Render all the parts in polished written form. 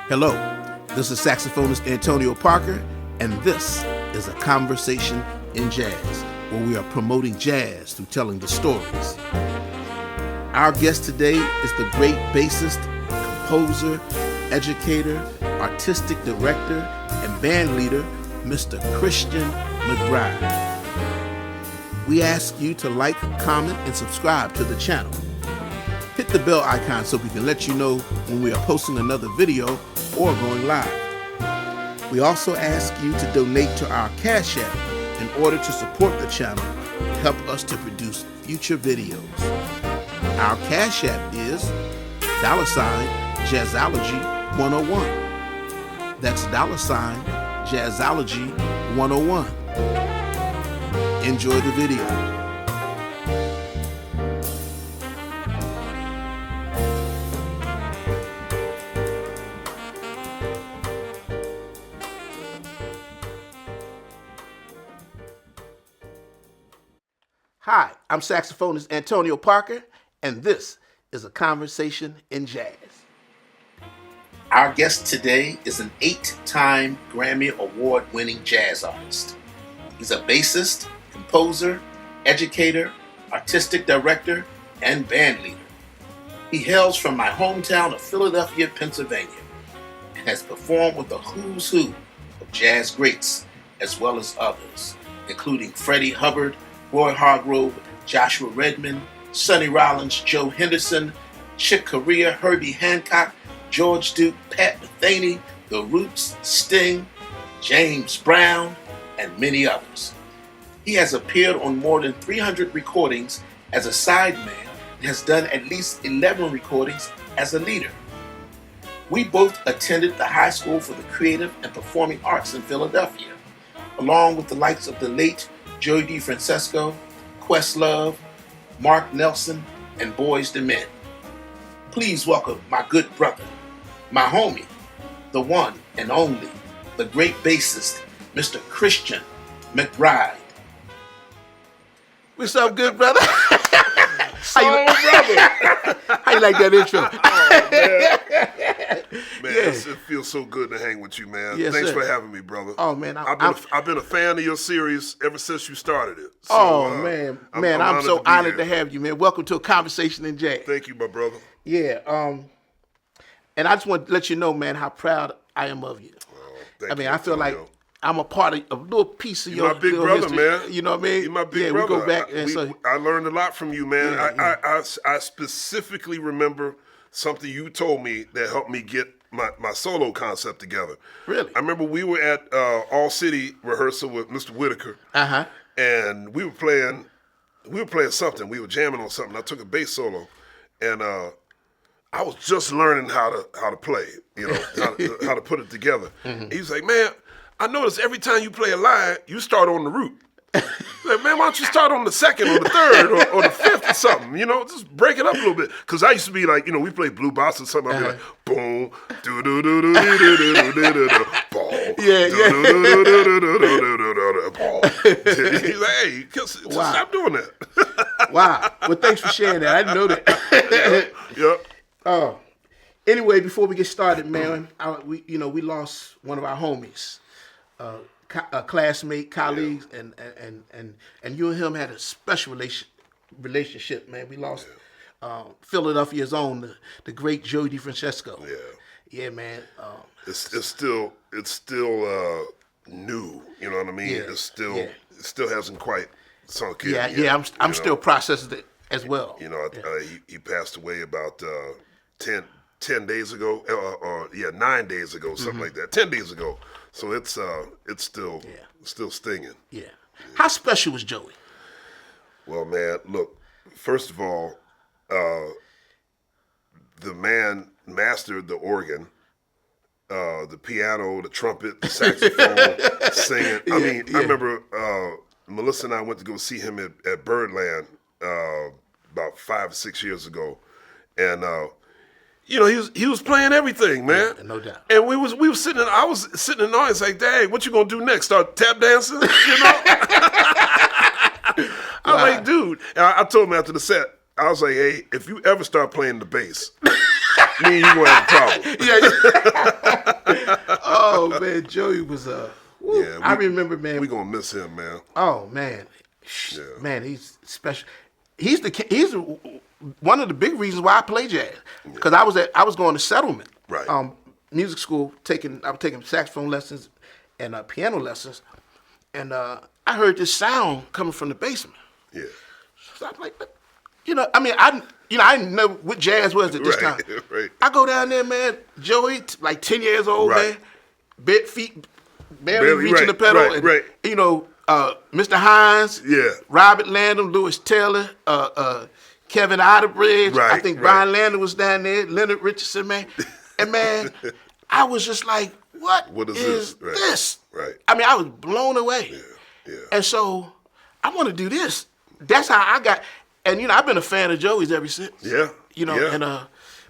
Hello, this is saxophonist Antonio Parker, and this is A Conversation in Jazz, where we are promoting jazz through telling the stories. Our guest today is the great bassist, composer, educator, artistic director, and band leader, Mr. Christian McBride. We ask you to like, comment, and subscribe to the channel. Hit the bell icon so we can let you know when we are posting another video or going live. We also ask you to donate to our Cash App in order to support the channel and help us to produce future videos. Our Cash App is $Jazzology 101. That's $Jazzology 101. Enjoy the video. Hi, I'm saxophonist Antonio Parker, and this is A Conversation in Jazz. Our guest today is an 8-time Grammy Award-winning jazz artist. He's a bassist, composer, educator, artistic director, and band leader. He hails from my hometown of Philadelphia, Pennsylvania, and has performed with the who's who of jazz greats, as well as others, including Freddie Hubbard, Roy Hargrove, Joshua Redman, Sonny Rollins, Joe Henderson, Chick Corea, Herbie Hancock, George Duke, Pat Metheny, The Roots, Sting, James Brown, and many others. He has appeared on more than 300 recordings as a sideman and has done at least 11 recordings as a leader. We both attended the High School for the Creative and Performing Arts in Philadelphia, along with the likes of the late Joey DeFrancesco, Questlove, Mark Nelson, and Boyz II Men. Please welcome my good brother, my homie, the one and only, the great bassist, Mr. Christian McBride. What's up, good brother? Brother. How you like that intro? Man, Yeah. it feels so good to hang with you, man. Yes, Thanks sir. for having me, brother. Oh, man. I've been a fan of your series ever since you started it. So, I'm so honored to have you, man. Welcome to A Conversation in Jazz. Thank you, my brother. Yeah, and I just want to let you know, man, how proud I am of you. Thank I mean, you, I feel like Antonio. I'm a part of a little piece of You're your my big little brother, history. man. You know what I mean? You're my big yeah, brother. We go back, and I learned a lot from you, man. Yeah, I specifically remember something you told me that helped me get my solo concept together. Really? I remember we were at All City rehearsal with Mr. Whitaker, and we were playing something. We were jamming on something. I took a bass solo, and I was just learning how to play, how to put it together. Mm-hmm. He was like, man, I notice every time you play a line, you start on the root. Like, man, why don't you start on the second or the third or the fifth or something? Just break it up a little bit. Because I used to be like, we play blue bass or something. I'd be like, boom, do do do do do do do do do do, ball, yeah. ball. He's like, hey, stop doing that. Wow. Well, thanks for sharing that. I didn't know that. Yep. Anyway, before we get started, man, we lost one of our homies, a classmate, colleagues, and you and him had a special relationship, man. We lost Philadelphia's own, the great Joey DeFrancesco. Yeah, man. It's still new. You know what I mean? Yeah, it still hasn't quite sunk in. Yeah. I'm still processing it as well. He passed away about 10 days ago, 9 days ago, something like that. 10 days ago. So it's still stinging. Yeah. How special was Joey? Well, man, look. First of all, the man mastered the organ, the piano, the trumpet, the saxophone, singing. I remember Melissa and I went to go see him at Birdland about 5 or 6 years ago, and he was playing everything, man. Yeah, no doubt. And we was sitting. I was sitting in the audience like, "Dang, what you gonna do next? Start tap dancing?" I'm like, dude. And I told him after the set, I was like, "Hey, if you ever start playing the bass, me and you gonna have a problem." Oh man, Joey was I remember, man. We gonna miss him, man. Oh man, man, he's special. He's one of the big reasons why I play jazz, because I was going to Settlement, right? Music school. I was taking saxophone lessons and piano lessons, and I heard this sound coming from the basement. Yeah. So I'm like, I didn't know what jazz was at this time. Right. I go down there, man. Joey, like 10 years old, man. Bare feet, barely reaching the pedal. Right. Mr. Haynes, Robert Landon, Lewis Taylor, Kevin Otterbridge. Right, I think Brian Landon was down there. Leonard Richardson, man. And man, I was just like, what is this? Right. I mean, I was blown away. Yeah. And so I want to do this. That's how I got. And I've been a fan of Joey's ever since. Yeah.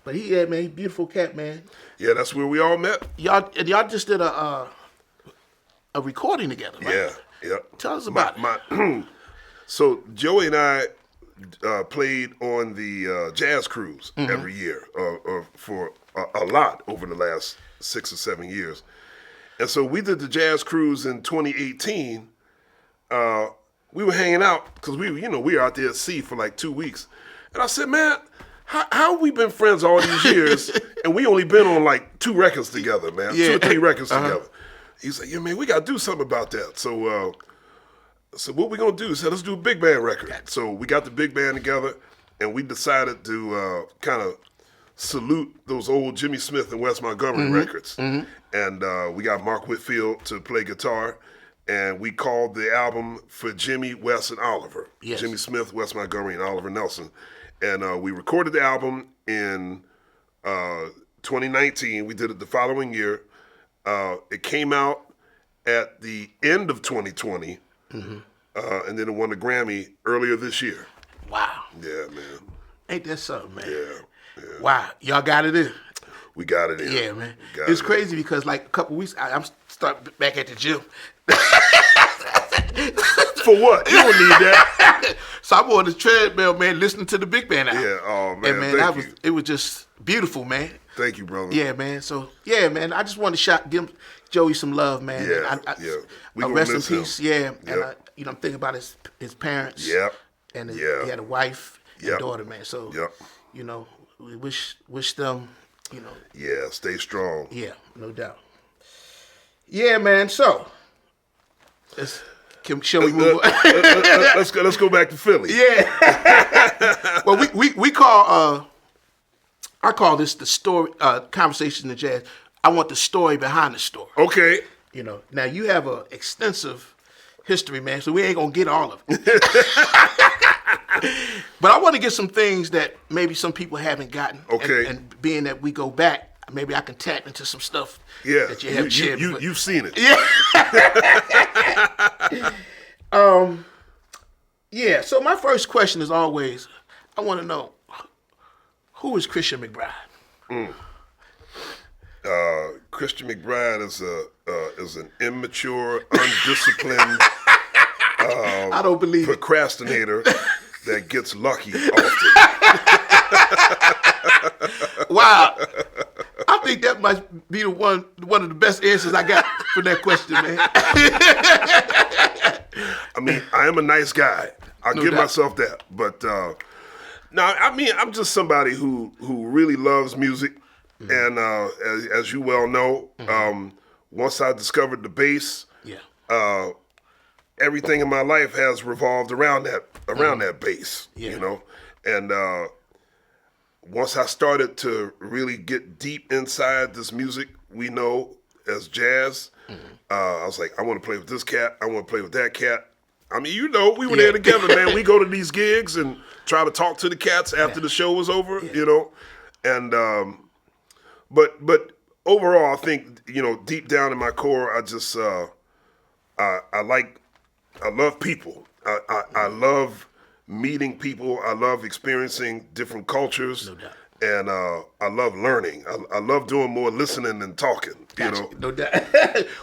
But he beautiful cat, man. Yeah, that's where we all met. Y'all just did a recording together, right? Yeah. Tell us about it. So Joey and I played on the jazz cruise every year, or for a lot over the last 6 or 7 years. And so we did the jazz cruise in 2018. We were hanging out because we were out there at sea for like 2 weeks. And I said, man, how have we been friends all these years and we only been on like 2 records together, man? 2 or 3 records together. He's like, yeah, man, we got to do something about that. So what we going to do? He said, let's do a big band record. So we got the big band together and we decided to kind of salute those old Jimmy Smith and Wes Montgomery records. And we got Mark Whitfield to play guitar. And we called the album For Jimmy, Wes, and Oliver. Yes. Jimmy Smith, Wes Montgomery, and Oliver Nelson. And we recorded the album in 2019. We did it the following year. It came out at the end of 2020. And then it won a Grammy earlier this year. Wow. Yeah, man. Ain't that something, man? Yeah. Wow. Y'all got it in? We got it in. Yeah, man. It's crazy because like a couple weeks, I'm starting back at the gym. For what? You don't need that. So I'm on the treadmill, man, listening to the big band album. Yeah, oh man, and man, it was just beautiful, man. Thank you, brother. Yeah, man. So man, I just wanted to give Joey some love, man. Yeah, We rest in peace. Him. Yeah, and I'm thinking about his parents. Yep. And he had a wife and daughter, man. So we wish them, Yeah, stay strong. Yeah, no doubt. Yeah, man. So shall we move on? Let's go back to Philly. Yeah. Well, we call I call this the story conversation in jazz. I want the story behind the story. Okay. Now you have an extensive history, man, so we ain't gonna get all of it. But I want to get some things that maybe some people haven't gotten. Okay. And being that we go back, maybe I can tap into some stuff. Yeah. That you haven't shared. You've seen it. Yeah. Yeah. So my first question is always, I want to know, who is Christian McBride? Christian McBride is an immature, undisciplined, I don't believe procrastinator that gets lucky often. Wow. I think that must be one of the best answers I got for that question, man. I mean, I am a nice guy. I'll give myself that. But no, I mean, I'm just somebody who really loves music. And as you well know, once I discovered the bass, everything in my life has revolved around that bass. And once I started to really get deep inside this music we know as jazz, I was like, I want to play with this cat. I want to play with that cat. I mean, we were there together, man. We go to these gigs and try to talk to the cats after the show was over, and but overall, I think, deep down in my core, I just I love people. I love meeting people. I love experiencing different cultures. No doubt. And I love learning. I love doing more listening than talking. Gotcha. No doubt.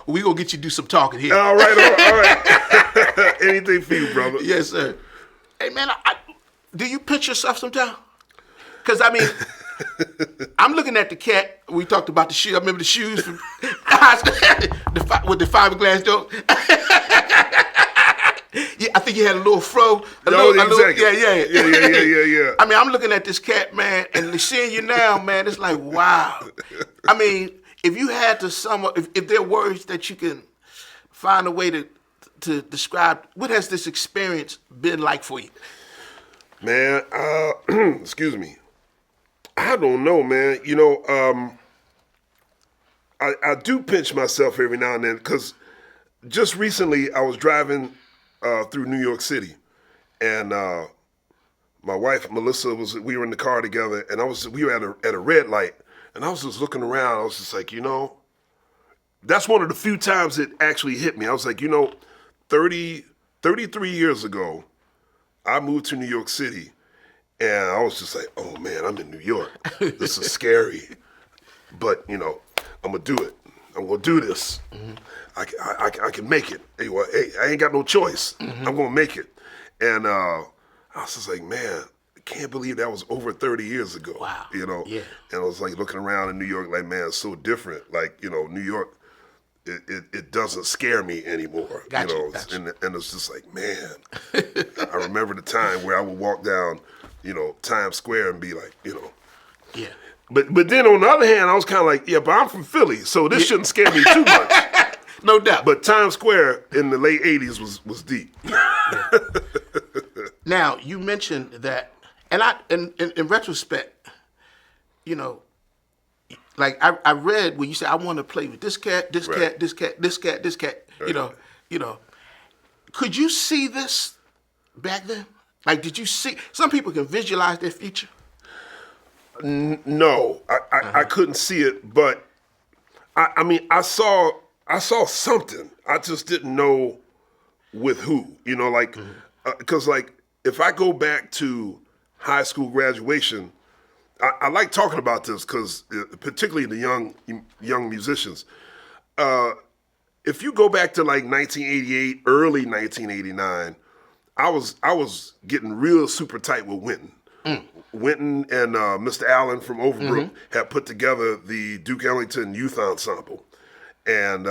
We gonna get you to do some talking here. All right. Anything for you, brother. Yes, sir. Hey, man, do you pitch yourself sometimes? Because I mean, I'm looking at the cat. We talked about the shoe. I remember the shoes from with the fiberglass door. Yeah, I think he had a little fro. Exactly. Yeah. I mean, I'm looking at this cat, man, and seeing you now, man, it's like, wow. I mean, if you had to sum up, if there are words that you can find a way to describe, what has this experience been like for you? Man, excuse me. I don't know, man. You know, I do pinch myself every now and then because just recently I was driving through New York City, and my wife Melissa we were in the car together, and we were at a red light, and I was just looking around. I was just like, you know, that's one of the few times it actually hit me. I was like, you know, 33 years ago, I moved to New York City, and I was just like, oh man, I'm in New York. This is scary, but you know, I'm gonna do it. I'm gonna do this. Mm-hmm. I can make it. Hey, I ain't got no choice. Mm-hmm. I'm gonna make it. And I was just like, man, I can't believe that was over 30 years ago. Wow. You know? Yeah. And I was like looking around in New York like, man, it's so different. Like, you know, New York, it doesn't scare me anymore. Gotcha, you know, gotcha. And it's just like, man, I remember the time where I would walk down, you know, Times Square and be like, you know. Yeah. But then on the other hand, I was kind of like, yeah, but I'm from Philly, so this shouldn't scare me too much. No doubt. But Times Square in the late 80s was deep. Yeah. Now, you mentioned that, and in retrospect, you know, like I read where you said, I want to play with this cat, this Right. cat, this cat, this cat, this cat, Right. you know. Could you see this back then? Like, did you see, some people can visualize their future. No, I couldn't see it, but I mean, I saw something. I just didn't know with who, you know, like, because like if I go back to high school graduation, I like talking about this because particularly the young musicians, if you go back to like 1988, early 1989, I was getting real super tight with Wynton. Wynton and Mr. Allen from Overbrook had put together the Duke Ellington Youth Ensemble. And,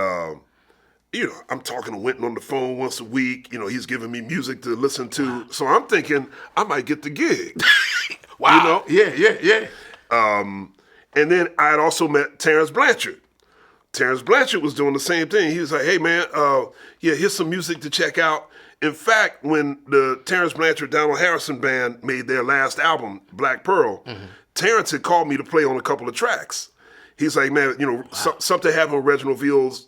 you know, I'm talking to Wynton on the phone once a week. You know, he's giving me music to listen to. Wow. So I'm thinking I might get the gig. Wow. You know? Yeah. And then I had also met Terrence Blanchard. Terrence Blanchard was doing the same thing. He was like, hey, man, here's some music to check out. In fact, when the Terrence Blanchard, Donald Harrison band made their last album, Black Pearl, Terrence had called me to play on a couple of tracks. He's like, man, you know, something happened on Reginald Veal's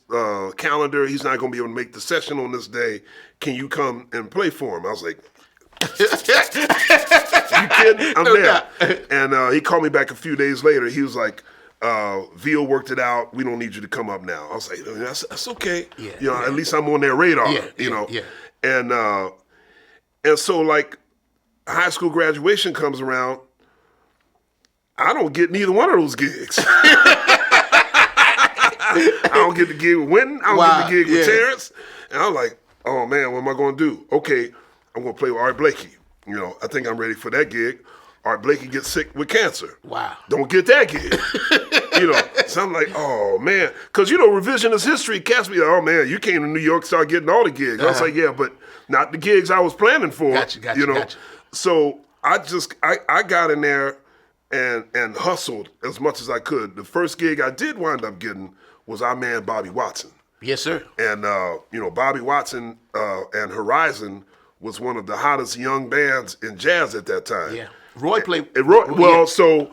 calendar. He's not going to be able to make the session on this day. Can you come and play for him? I was like, you kidding? I'm there. And he called me back a few days later. He was like, Veal worked it out. We don't need you to come up now. I was like, that's okay. Yeah, you know, at least I'm on their radar. You know. And so like high school graduation comes around, I don't get neither one of those gigs. I don't get the gig with Wynton. I don't get the gig with Terrence. And I'm like, oh man, what am I going to do? Okay, I'm going to play with Art Blakey. You know, I think I'm ready for that gig. Art Blakey gets sick with cancer. Wow. Don't get that gig. You know, so I'm like, oh man. Because, you know, revisionist history, cats be like, oh man, you came to New York, start getting all the gigs. I was like, yeah, but not the gigs I was planning for. Gotcha, you know? Gotcha. So I got in there and hustled as much as I could. The first gig I did wind up getting was our man Bobby Watson. Yes, sir. And, you know, Bobby Watson and Horizon was one of the hottest young bands in jazz at that time. Yeah. Roy played. So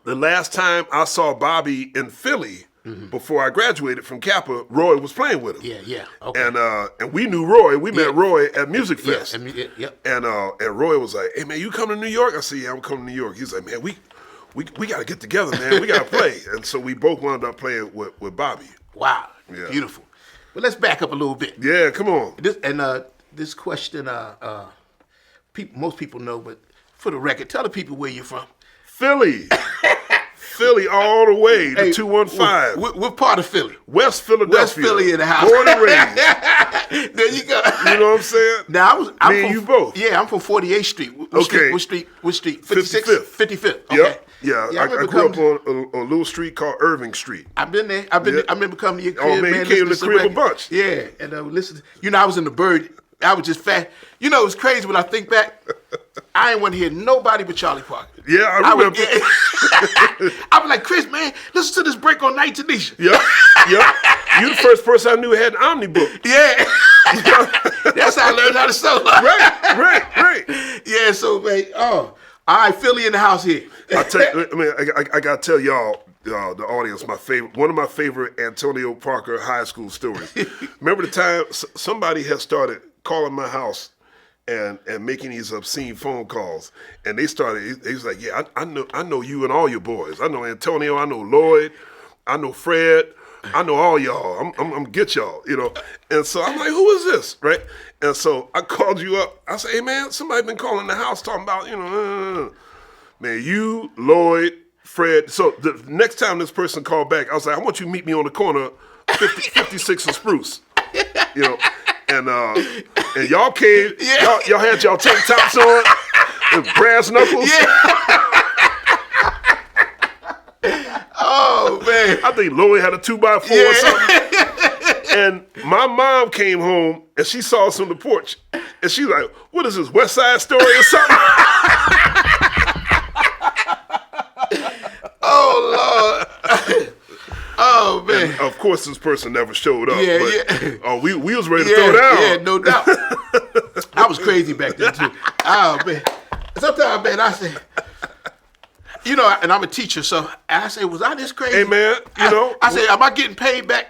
the last time I saw Bobby in Philly before I graduated from Kappa, Roy was playing with him. Yeah. Okay. And we knew Roy. We met Roy at Music Fest. Yep. And Roy was like, "Hey man, you coming to New York?" I said, "Yeah, I'm coming to New York." He's like, "Man, we got to get together, man. We got to play." And so we both wound up playing with Bobby. Wow. Yeah. Beautiful. But let's back up a little bit. Yeah, come on. This question, most people know, but for the record, tell the people where you're from. Philly. Philly all the way to 215. What part of Philly? West Philadelphia. West Philly in the house. Born and raised. There you go. You know what I'm saying? Now I'm Me from, and you both. Yeah, I'm from 48th Street. Which street? 55th. 55th. Okay. Yep. Yeah, I I grew up on a little street called Irving Street. I've been there. I remember coming to your crib, Oh, man, you came to the crib a bunch. Yeah, and listen. I was in the Bird. I was just fat. It was crazy when I think back. I ain't want to hear nobody but Charlie Parker. Yeah, I remember. I was like, Chris, man, listen to this break on Night Tanisha. Yep. You the first person I knew had an omnibook. Yeah. That's how I learned how to sew. Right. Yeah, so, man, all right, Philly in the house here. I got to tell y'all, the audience, one of my favorite Antonio Parker high school stories. Remember the time somebody had started calling my house and making these obscene phone calls, and he was like, yeah, I know you and all your boys. I know Antonio, I know Lloyd, I know Fred, I know all y'all. I'm gonna get y'all, And so I'm like, who is this, right? And so I called you up. I said, hey man, somebody been calling the house talking about, man, you, Lloyd, Fred. So the next time this person called back, I was like, I want you to meet me on the corner, 56 and Spruce, And y'all came, y'all had y'all tank tops on and brass knuckles. Yeah. Oh man! I think Lloyd had a 2x4 or something. And my mom came home and she saw us on the porch, and she's like, "What is this, West Side Story or something?" Oh Lord! Oh man! And of course, this person never showed up. Yeah. Oh, we was ready to throw down. Yeah, no doubt. I was crazy back then too. Oh man! Sometimes, man, I say, and I'm a teacher, so I say, was I this crazy? Hey man, I say, am I getting paid back?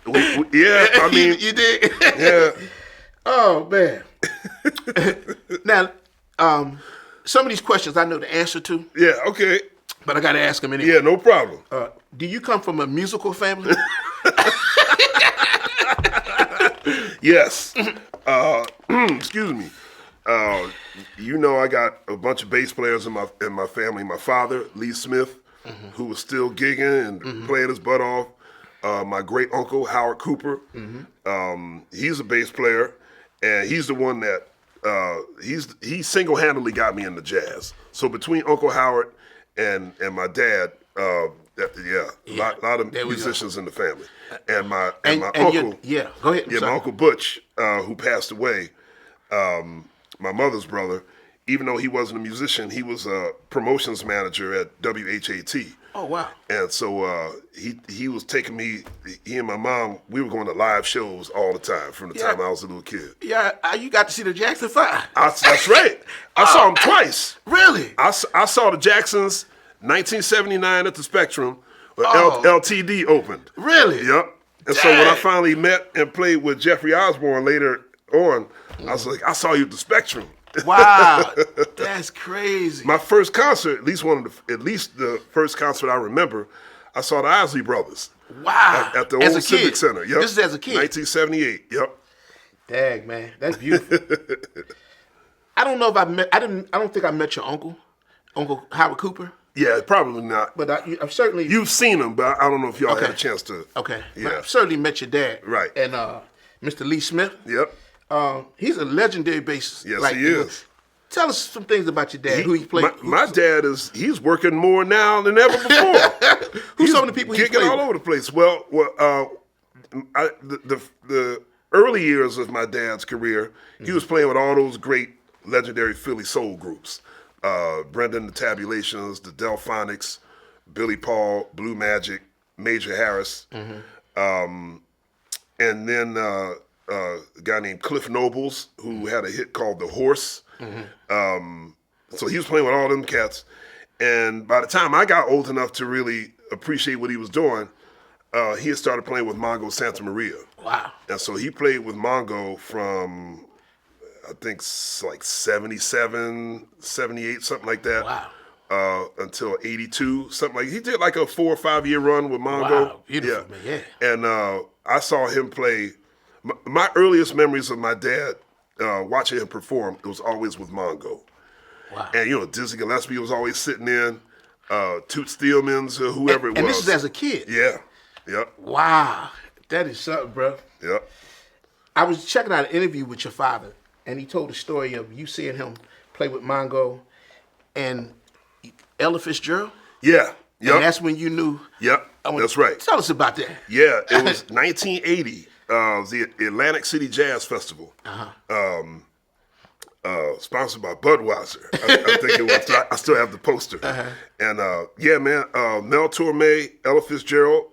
Yeah, I mean, you did. Yeah. Oh man. Now, some of these questions I know the answer to. Yeah. Okay. But I got to ask them anyway. Yeah, no problem. Do you come from a musical family? Yes. Excuse me. I got a bunch of bass players in my family. My father, Lee Smith, who was still gigging and playing his butt off. My great uncle, Howard Cooper. He's a bass player, and he's the one that he single-handedly got me into jazz. So between Uncle Howard and my dad, a lot of musicians in the family, and my uncle, go ahead. my Uncle Butch, who passed away, my mother's brother. Even though he wasn't a musician, he was a promotions manager at WHAT. Oh wow! And so he was taking me. He and my mom, we were going to live shows all the time from the time I was a little kid. Yeah, you got to see the Jackson 5. That's right. I saw them twice. Really? I saw the Jacksons 1979 at the Spectrum when LTD opened. Really? Yep. And so when I finally met and played with Jeffrey Osborne later on, I was like, I saw you at the Spectrum. Wow, that's crazy. My first concert, at least the first concert I remember, I saw the Isley Brothers. Wow. At the old Civic Center. Yep. This is as a kid. 1978. Yep. Dang, man, that's beautiful. I don't know if I don't think I met your uncle, Uncle Howard Cooper. Yeah, probably not. But I've certainly... You've seen him, but I don't know if y'all had a chance to... Okay. Yeah. I've certainly met your dad. Right. And Mr. Lee Smith. Yep. He's a legendary bassist. Yes, he is. Tell us some things about your dad, who he played. My dad he's working more now than ever before. Who's some of the people he's kicking all over the place? Well, the early years of my dad's career, he was playing with all those great legendary Philly soul groups. Brendan the Tabulations, the Delphonics, Billy Paul, Blue Magic, Major Harris, and then a guy named Cliff Nobles, who had a hit called The Horse. So he was playing with all them cats. And by the time I got old enough to really appreciate what he was doing, he had started playing with Mongo Santa Maria. Wow. And so he played with Mongo from, I think, like 77, 78, something like that. Wow. Until 82, something like he did like a 4 or 5 year run with Mongo. Wow, beautiful, man, yeah. And I saw him play. My earliest memories of my dad watching him perform, it was always with Mongo. Wow. And Dizzy Gillespie was always sitting in. Toot Steelman's or whoever it was. And this is as a kid? Yeah. Yep. Wow. That is something, bro. Yep. I was checking out an interview with your father, and he told the story of you seeing him play with Mongo and Ella Fitzgerald. Yeah. Yep. And that's when you knew. Yep. That's right. Tell us about that. Yeah, it was 1980, the Atlantic City Jazz Festival. Sponsored by Budweiser. I think it was. I still have the poster. And yeah, man, Mel Torme, Ella Fitzgerald.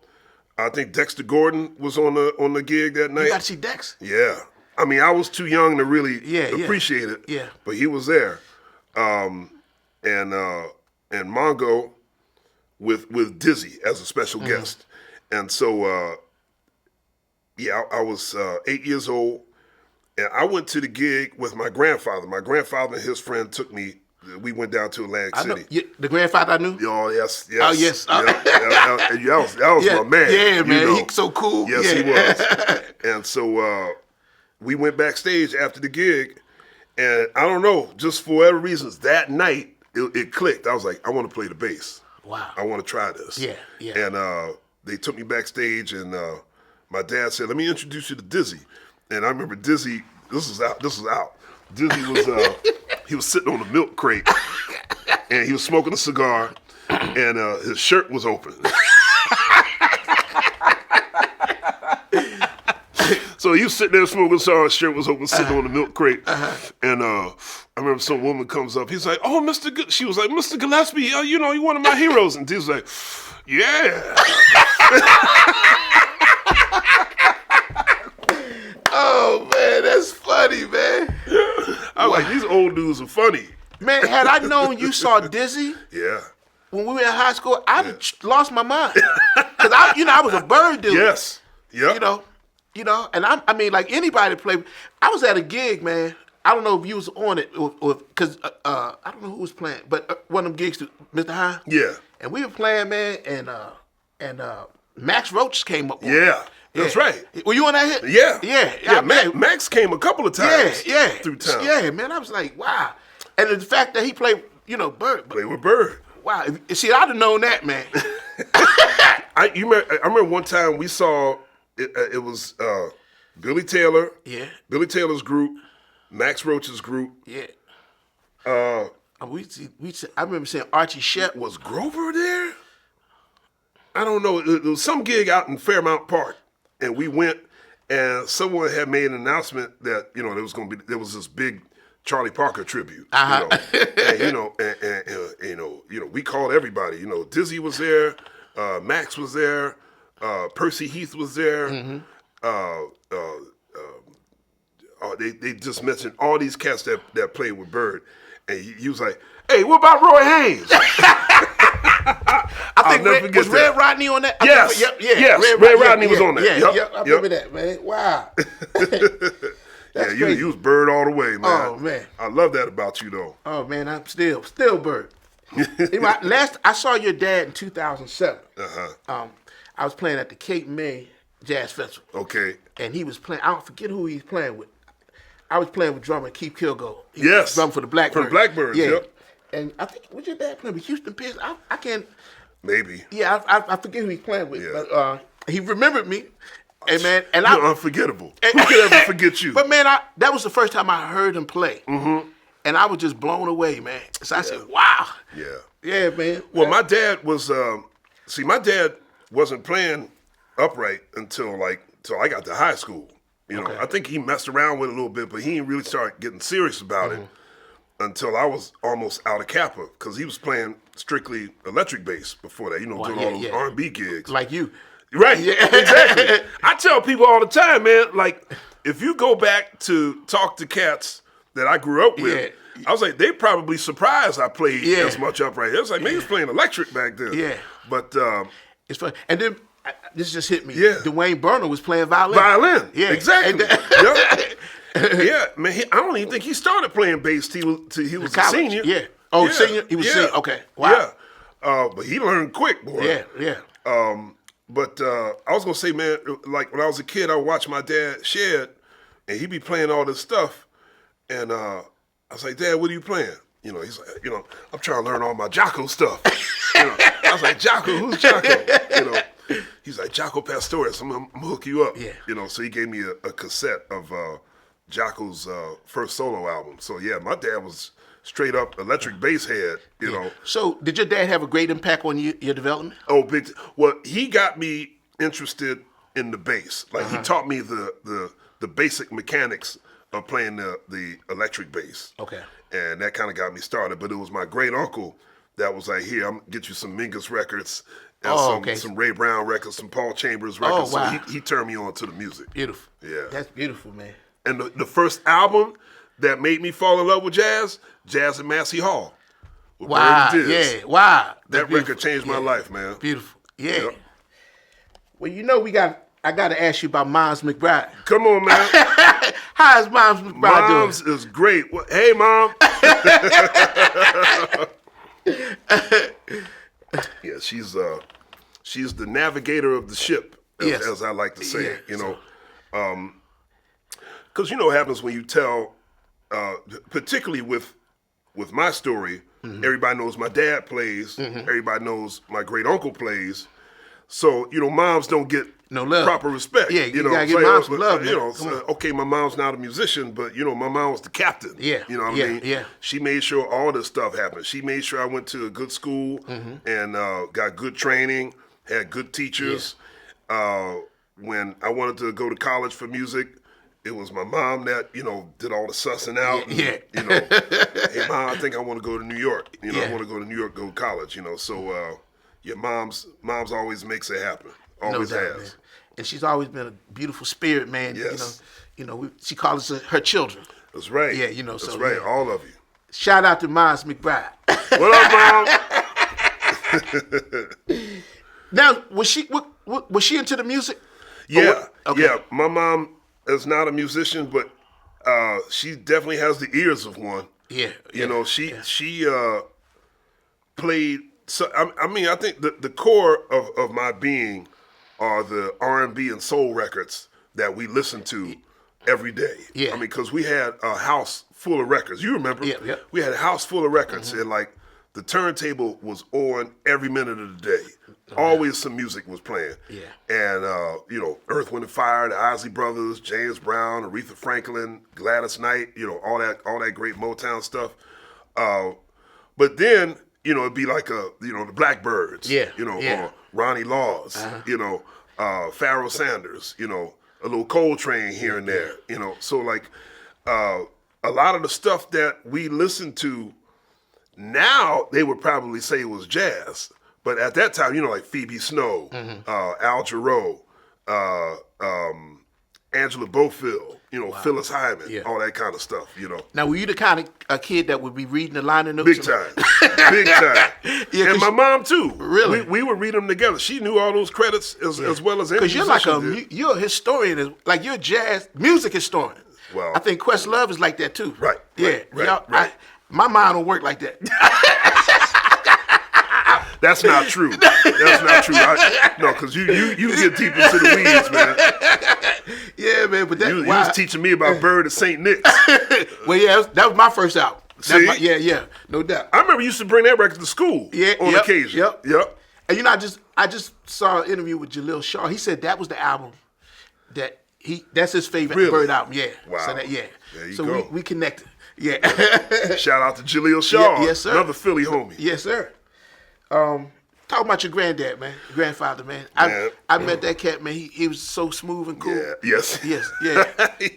I think Dexter Gordon was on the gig that night. You got to see Dex? Yeah. I mean, I was too young to really appreciate it. Yeah. But he was there. And Mongo with Dizzy as a special guest. And so yeah, I was 8 years old. And I went to the gig with my grandfather. My grandfather and his friend took me. We went down to Atlantic City. The grandfather I knew? Oh, yes. Oh, yes. Yeah, that was my man. Yeah, man. You know. He's so cool. Yes, he was. And so we went backstage after the gig. And I don't know, just for whatever reasons, that night, it clicked. I was like, I want to play the bass. Wow. I want to try this. Yeah, yeah. And they took me backstage, and my dad said, let me introduce you to Dizzy. And I remember Dizzy, this was out. Dizzy was, he was sitting on a milk crate, and he was smoking a cigar, and his shirt was open. So he was sitting there smoking a cigar, his shirt was open, sitting on the milk crate. And I remember some woman comes up, he's like, oh, she was like, Mr. Gillespie, you know, you're one of my heroes. And Dizzy's like, yeah. Oh, man, that's funny, man. I was like, these old dudes are funny. Man, had I known you saw Dizzy Yeah. when we were in high school, I'd have lost my mind. Because I was a bird dude. Yes. Yep. You know, and I mean, like anybody play. I was at a gig, man. I don't know if you was on it, or because I don't know who was playing, but one of them gigs, Mr. High. Yeah. And we were playing, man, and Max Roach came up. Yeah. That's right. Were you on that hit? Yeah. Yeah. Max came a couple of times through town. Yeah, man. I was like, wow. And the fact that he played, Bird. Play with Bird. Wow. See, I'd have known that, man. I remember one time we saw, it was Billy Taylor. Yeah. Billy Taylor's group, Max Roach's group. Yeah. I remember seeing Archie Shepp. Was Grover there? I don't know. It was some gig out in Fairmount Park. And we went, and someone had made an announcement that there was this big Charlie Parker tribute. And we called everybody. Dizzy was there, Max was there, Percy Heath was there. They just mentioned all these cats that played with Bird, and he was like, "Hey, what about Roy Haynes?" I think was Red Rodney on that? Yes. Yes. Red Rodney was on that. Yeah, I remember that, man. Wow. Yeah, you was Bird all the way, man. Oh, man. I love that about you, though. Oh, man, I'm still Bird. I saw your dad in 2007. I was playing at the Cape May Jazz Festival. Okay. And he was playing, I don't forget who he was playing with. I was playing with drummer Keith Kilgore. Yes. Drummer for the Blackbirds. For the Blackbirds, yeah. Yep. And I think, was your dad playing with Houston Pierce? I can't. Maybe. Yeah, I forget who he's playing with. Yeah. But he remembered me. Hey, man. And You're unforgettable. Who could ever forget you? But, man, that was the first time I heard him play. Mm-hmm. And I was just blown away, man. So I said, wow. Yeah. Yeah, man. Well, my dad was, my dad wasn't playing upright until I got to high school. Okay. I think he messed around with it a little bit, but he didn't really start getting serious about it until I was almost out of Kappa, because he was playing strictly electric bass before that, doing all those R&B gigs. Like you. Right, yeah. Exactly. I tell people all the time, man, like, if you go back to talk to cats that I grew up with, I was like, they probably surprised I played as much upright. It was like, man, he was playing electric back then. Yeah. But it's funny. And then this just hit me. Yeah. Dwayne Burner was playing violin. Violin. Yeah. Exactly. Yep. Yeah, man. I don't even think he started playing bass till he was a senior. Yeah. Oh, senior? He was senior. Okay. Wow. Yeah. But he learned quick, boy. Yeah. Yeah. But I was gonna say, man, like when I was a kid, I would watch my dad shed, and he'd be playing all this stuff, and I was like, Dad, what are you playing? He's like, I'm trying to learn all my Jocko stuff. I was like, Jaco, who's Jaco? He's like, Jaco Pastorius, I'm gonna hook you up. Yeah. So he gave me a cassette of Jaco's first solo album. So yeah, my dad was straight up electric bass head, you know. So did your dad have a great impact on your development? Oh, big. Well, he got me interested in the bass. Like he taught me the basic mechanics of playing the electric bass. Okay. And that kind of got me started. But it was my great uncle that was like, here, I'm gonna get you some Mingus records and some Ray Brown records, some Paul Chambers records. Oh, wow. So he turned me on to the music. Beautiful. Yeah. That's beautiful, man. And the first album that made me fall in love with jazz at Massey Hall. Wow. Yeah. Wow. That record changed my life, man. Beautiful. Yeah. Yep. Well, I got to ask you about Moms McBride. Come on, man. How is Moms McBride Moms doing? is great. Hey, Mom. Yeah, she's the navigator of the ship, as I like to say. Because you know what happens when you tell, particularly with my story, everybody knows my dad plays, everybody knows my great uncle plays. So, moms don't get no love. Proper respect. Yeah, you gotta give moms some love. Okay, my mom's not a musician, but my mom was the captain. Yeah. You know what I mean? Yeah. She made sure all this stuff happened. She made sure I went to a good school and got good training, had good teachers. Yeah. When I wanted to go to college for music, it was my mom that, did all the sussing out. Yeah. Hey, Mom, I think I want to go to New York. I want to go to New York, go to college, So, mom's always makes it happen. Always no doubt, has. Man. And she's always been a beautiful spirit, man. Yes. She calls us her children. That's right. Yeah, That's right. Yeah. All of you. Shout out to Moms McBride. What up, Mom? Now, was she into the music? Yeah. Okay. Yeah. My mom is not a musician, but she definitely has the ears of one. Yeah. She played. So I think the core of my being are the R&B and soul records that we listen to every day. Yeah. Because we had a house full of records. You remember? Yeah. We had a house full of records, and the turntable was on every minute of the day. Always some music was playing. Yeah. And Earth, Wind and Fire, the Isley Brothers, James Brown, Aretha Franklin, Gladys Knight, all that great Motown stuff. But then it'd be like the Blackbirds, or Ronnie Laws, Pharoah Sanders, a little Coltrane here and there, So like a lot of the stuff that we listen to now, they would probably say it was jazz, but at that time, like Phoebe Snow, Al Jarreau, Angela Bofill, Phyllis Hyman, all that kind of stuff, Now, were you the kind of a kid that would be reading the liner notes? Big time. Big time. And my mom, too. Really? We would read them together. She knew all those credits as well as any musician. Because you're a historian, like you're a jazz music historian. Well, I think Questlove is like that, too. Right. Yeah. Right. My mind don't work like that. That's not true. That's not true. No, because you get deep into the weeds, man. Yeah, man. But you was teaching me about Bird at St. Nick's. Well, yeah, that was my first album. See? Yeah, no doubt. I remember you used to bring that record to school on occasion. Yep. And I just saw an interview with Jaleel Shaw. He said that was the album that's his favorite Bird album. Yeah. Wow. So There you go. We connected. Yeah. Shout out to Jaleel Shaw. Yes, sir. Another Philly homie. Yes, sir. Talk about your granddad, man. Your grandfather, man. I met that cat, man. He was so smooth and cool. Yeah. Yes. Yeah.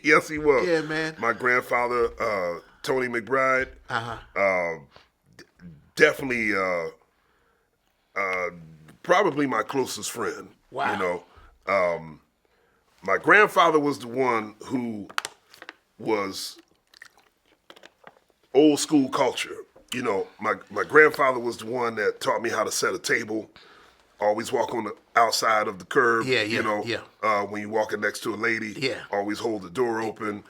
Yes, he was. Yeah, man. My grandfather, Tony McBride, definitely probably my closest friend. Wow. My grandfather was the one who was old school culture. My grandfather was the one that taught me how to set a table. Always walk on the outside of the curb. When you're walking next to a lady. Yeah. Always hold the door open.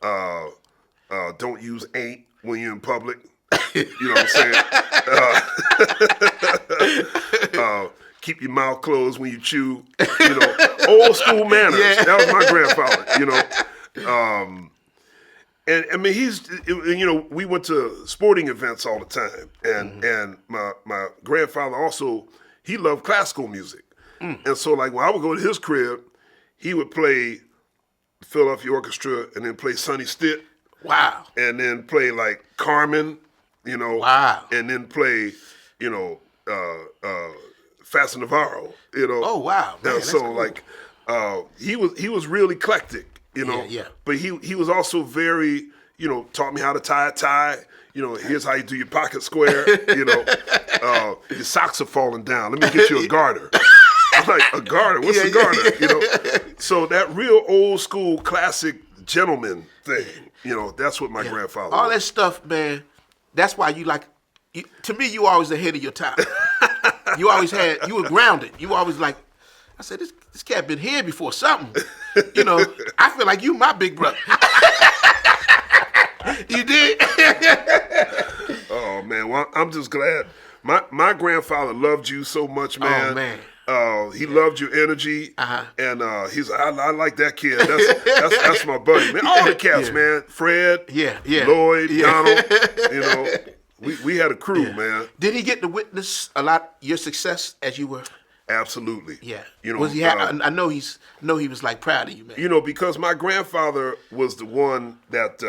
Don't use ain't when you're in public. You know what I'm saying? Keep your mouth closed when you chew. Old school manners. Yeah. That was my grandfather. And I mean, we went to sporting events all the time, and my grandfather also, he loved classical music, and so like when I would go to his crib, he would play Philadelphia Orchestra and then play Sonny Stitt, wow, and then play like Carmen, wow, and then play, Fassa Navarro, Oh wow, man, so cool. like, he was real eclectic. Yeah. But he was also very, taught me how to tie a tie. Here's how you do your pocket square. Your socks are falling down. Let me get you a garter. I'm like, a garter? What's a garter? So that real old school classic gentleman thing, that's what my grandfather all was. that stuff, man. That's why to me, you always ahead of your time. You were grounded. You always like, I said, this cat been here before something. I feel like you my big brother. You did? Oh, man. Well, I'm just glad. My grandfather loved you so much, man. Oh, man. He loved your energy. And he's like, I like that kid. That's my buddy, man. All the cats, man. Fred, Lloyd, Donald, we had a crew, man. Did he get to witness a lot your success as you were? Absolutely. Yeah. Was he? I know he was like proud of you, man. Because my grandfather was the one that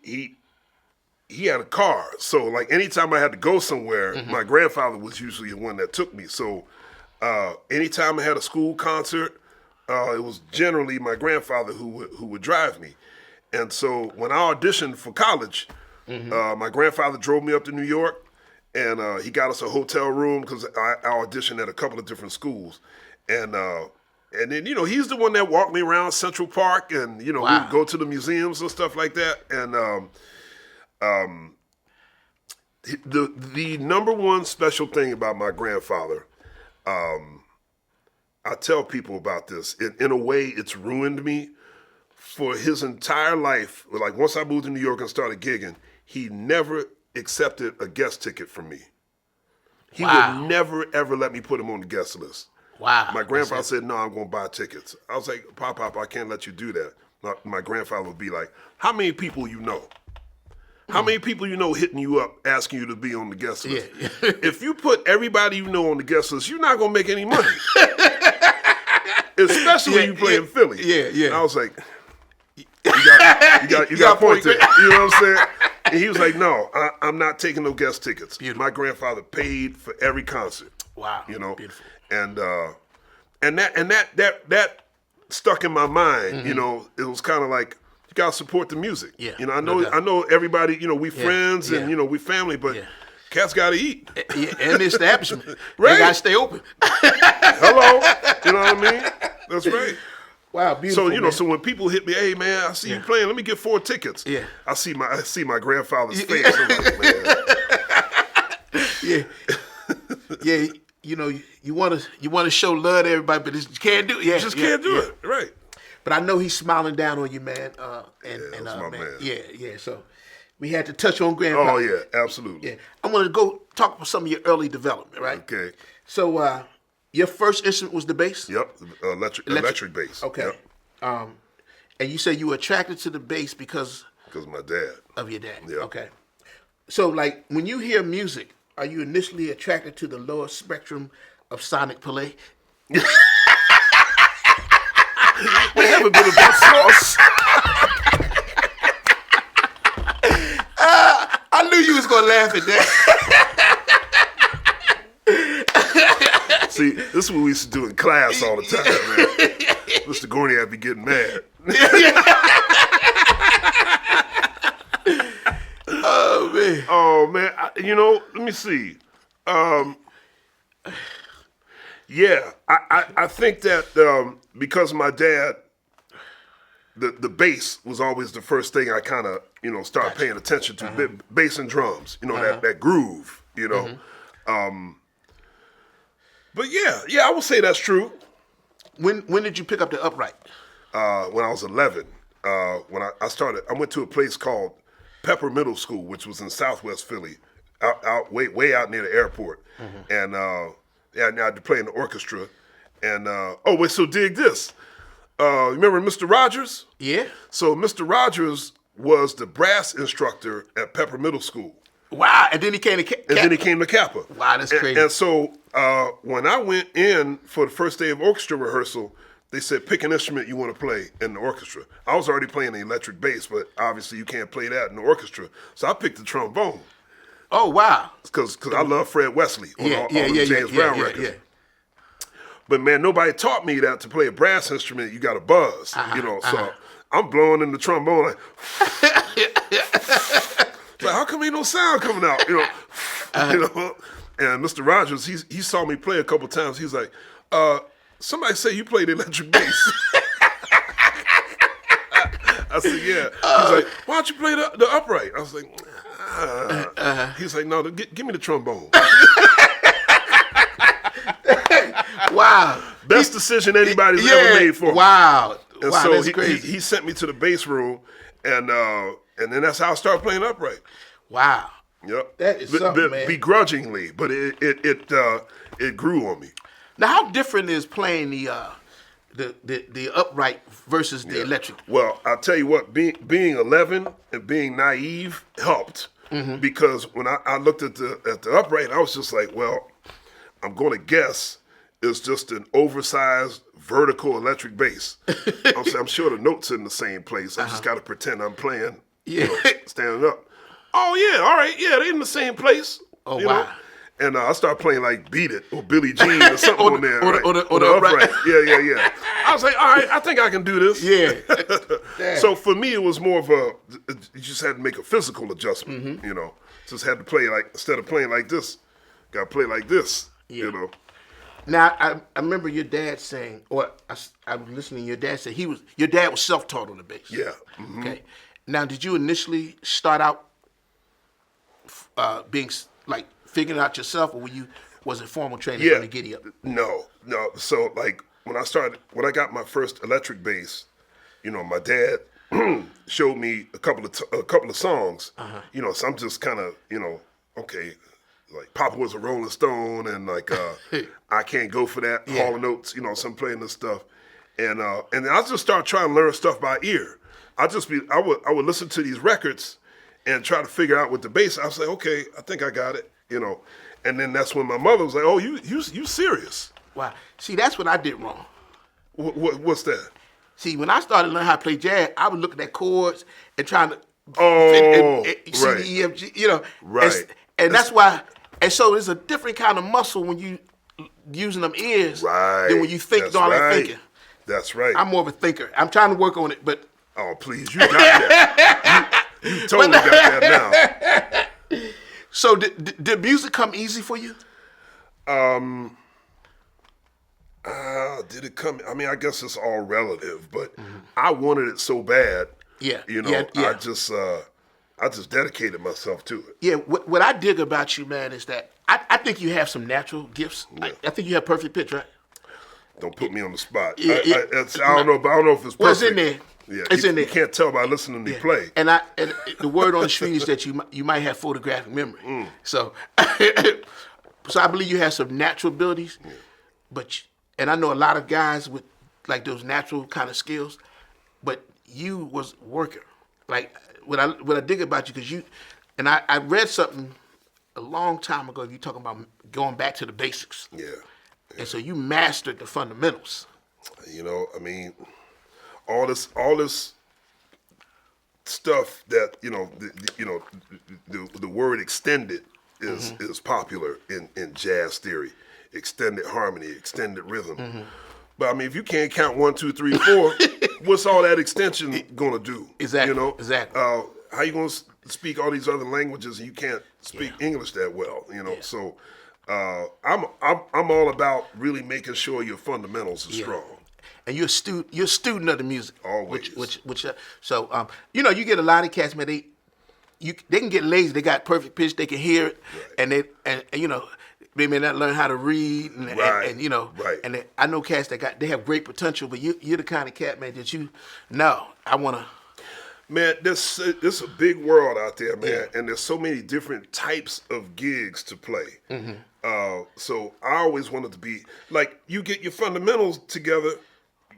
he had a car. So like anytime I had to go somewhere, my grandfather was usually the one that took me. So anytime I had a school concert, it was generally my grandfather who would drive me. And so when I auditioned for college, my grandfather drove me up to New York. And he got us a hotel room because I auditioned at a couple of different schools. And then, he's the one that walked me around Central Park and, we would go to the museums and stuff like that. And the number one special thing about my grandfather, I tell people about this. In a way, it's ruined me. For his entire life, like once I moved to New York and started gigging, he never accepted a guest ticket from me. He would never, ever let me put him on the guest list. Wow. My grandfather said, no, I'm going to buy tickets. I was like, Pop, I can't let you do that. My grandfather would be like, how many people you know? How many people you know hitting you up, asking you to be on the guest list? Yeah. If you put everybody you know on the guest list, you're not going to make any money. Especially when you play in Philly. Yeah. And I was like, you got a point there. You know what I'm saying? And he was like, no, I'm not taking no guest tickets. Beautiful. My grandfather paid for every concert. Wow. Beautiful. And that stuck in my mind. It was kind of like, you gotta support the music. Yeah. I know everybody, we friends and we family, but cats gotta eat. And the establishment. Right. They gotta stay open. Hello. You know what I mean? That's right. Wow, beautiful. So so when people hit me, hey man, I see you playing. Let me get 4 tickets. Yeah, I see my grandfather's face. I'm like, man. Yeah. You want to show love to everybody, but you can't do it. You just can't do it, right? But I know he's smiling down on you, man. That's my man. Yeah. So we had to touch on grandpa. Oh yeah, absolutely. Yeah, I want to go talk about some of your early development, right? Okay. So your first instrument was the bass? Yep, electric bass. Okay. Yep. And you say you were attracted to the bass because of my dad. Of your dad. Yeah. Okay. So like when you hear music, are you initially attracted to the lower spectrum of sonic play? We have a bit of that sauce. I knew you was gonna laugh at that. See, this is what we used to do in class all the time, man. Mr. Gorney had be getting mad. Oh man, let me see. I think that because my dad, the bass was always the first thing I kind of started paying attention to. Bass and drums, that groove, But yeah, I would say that's true. When did you pick up the upright? When I was 11. When I went to a place called Pepper Middle School, which was in Southwest Philly, way out near the airport. And I had to play in the orchestra. And so dig this. Remember Mr. Rogers? Yeah. So Mr. Rogers was the brass instructor at Pepper Middle School. Wow, and then he came to Kappa. And then he came to Kappa. Wow, that's crazy. And so when I went in for the first day of orchestra rehearsal, they said, pick an instrument you want to play in the orchestra. I was already playing the electric bass, but obviously you can't play that in the orchestra. So I picked the trombone. Oh, wow. Because I love Fred Wesley on all the James Brown records. Yeah. But, man, nobody taught me that to play a brass instrument, you got to buzz, So I'm blowing in the trombone like, like, how come ain't no sound coming out, And Mr. Rogers, he saw me play a couple times. He's like, somebody say you played electric bass. I said, yeah. He's like, why don't you play the upright? I was like, He's like, no, give me the trombone. Wow. Best decision anybody's ever made for me. Wow. And wow, so that's crazy. he sent me to the bass room, and then that's how I started playing upright. Wow. Yep. That is something, man. Begrudgingly, but it grew on me. Now, how different is playing the upright versus the electric? Well, I'll tell you what, being 11 and being naive helped, because when I looked at the upright, I was just like, well, I'm going to guess it's just an oversized vertical electric bass. I'm sure the notes in the same place. I just got to pretend I'm playing, standing up. Oh yeah, all right, yeah, they're in the same place. Oh wow. And I started playing like "Beat It" or Billie Jean or something on there, or the upright. Yeah. I was like, all right, I think I can do this. Yeah. So for me, it was more of you just had to make a physical adjustment. Just had to play like, instead of playing like this, got to play like this. Yeah. Now I remember your dad saying, or I was listening to your dad say your dad was self-taught on the bass. Yeah. Mm-hmm. Okay. Now, did you initially start out being like figuring it out yourself, or was it formal training from the giddy up? No. So like when I got my first electric bass, my dad showed me a couple of songs. So I'm just kind of okay, like Papa Was a Rolling Stone and like I Can't Go For That, Hall & Oates, so I'm playing this stuff, and I just started trying to learn stuff by ear. I would listen to these records and try to figure out with the bass. I was like, okay, I think I got it, And then that's when my mother was like, oh, you serious? Wow. See, that's what I did wrong. What's that? See, when I started learning how to play jazz, I would look at courds and trying to fit C, D, E, F, G, Right. And that's why, and so there's a different kind of muscle when you using them ears than when you think all that thinking. That's right. I'm more of a thinker. I'm trying to work on it, but. Oh, please, you got that. you totally got that now. So did music come easy for you? Did it come? I mean, I guess it's all relative, but I wanted it so bad. Yeah. I just dedicated myself to it. Yeah. What I dig about you, man, is that I think you have some natural gifts. Yeah. I think you have perfect pitch, right? Don't put me on the spot. Yeah, I don't know, but I don't know if it's perfect. Well, it's in there. Yeah, it's in there. You can't tell by listening to me play. And the word on the street is that you might have photographic memory. So I believe you have some natural abilities, and I know a lot of guys with like those natural kind of skills, but you was working. Like what I dig about you, because I read something a long time ago. You talking about going back to the basics. Yeah. And so you mastered the fundamentals. I mean, all this stuff that the word extended is popular in jazz theory. Extended harmony, extended rhythm. But I mean, if you can't count 1, 2, 3, 4, what's all that extension gonna do? Exactly. Exactly. How you gonna speak all these other languages and you can't speak English that well? So. I'm all about really making sure your fundamentals are strong. And you're a student of the music. Always. So you get a lot of cats, man. They can get lazy. They got perfect pitch. They can hear it, right. and they may not learn how to read. And right. And I know cats they have great potential, but you're the kind of cat, man, that I wanna. Man, there's a big world out there, man, and there's so many different types of gigs to play. So I always wanted to be like, you get your fundamentals together,